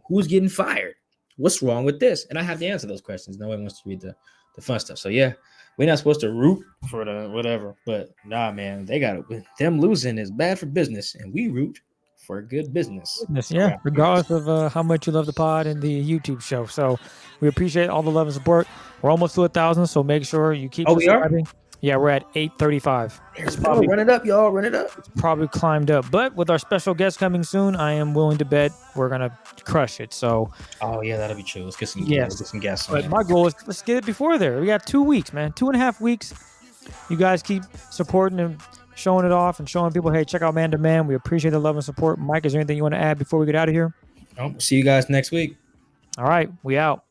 Who's getting fired? What's wrong with this? And I have to answer those questions. Nobody wants to read the fun stuff. So, yeah, we're not supposed to root for the whatever. But, nah, man, they got it. Them losing is bad for business, and we root for good business. Yeah, regardless of how much you love the pod and the YouTube show. So we appreciate all the love and support. We're almost to 1,000, so make sure you keep subscribing. Yeah, we're at 835. Run it up, y'all. Run it up. It's probably climbed up. But with our special guest coming soon, I am willing to bet we're going to crush it. So, oh, yeah, that'll be true. Let's get some, guests. But my goal is let's get it before there. We got 2 weeks, man. 2.5 weeks. You guys keep supporting and showing it off and showing people, hey, check out Man to Man. We appreciate the love and support. Mike, is there anything you want to add before we get out of here? See you guys next week. All right, we out.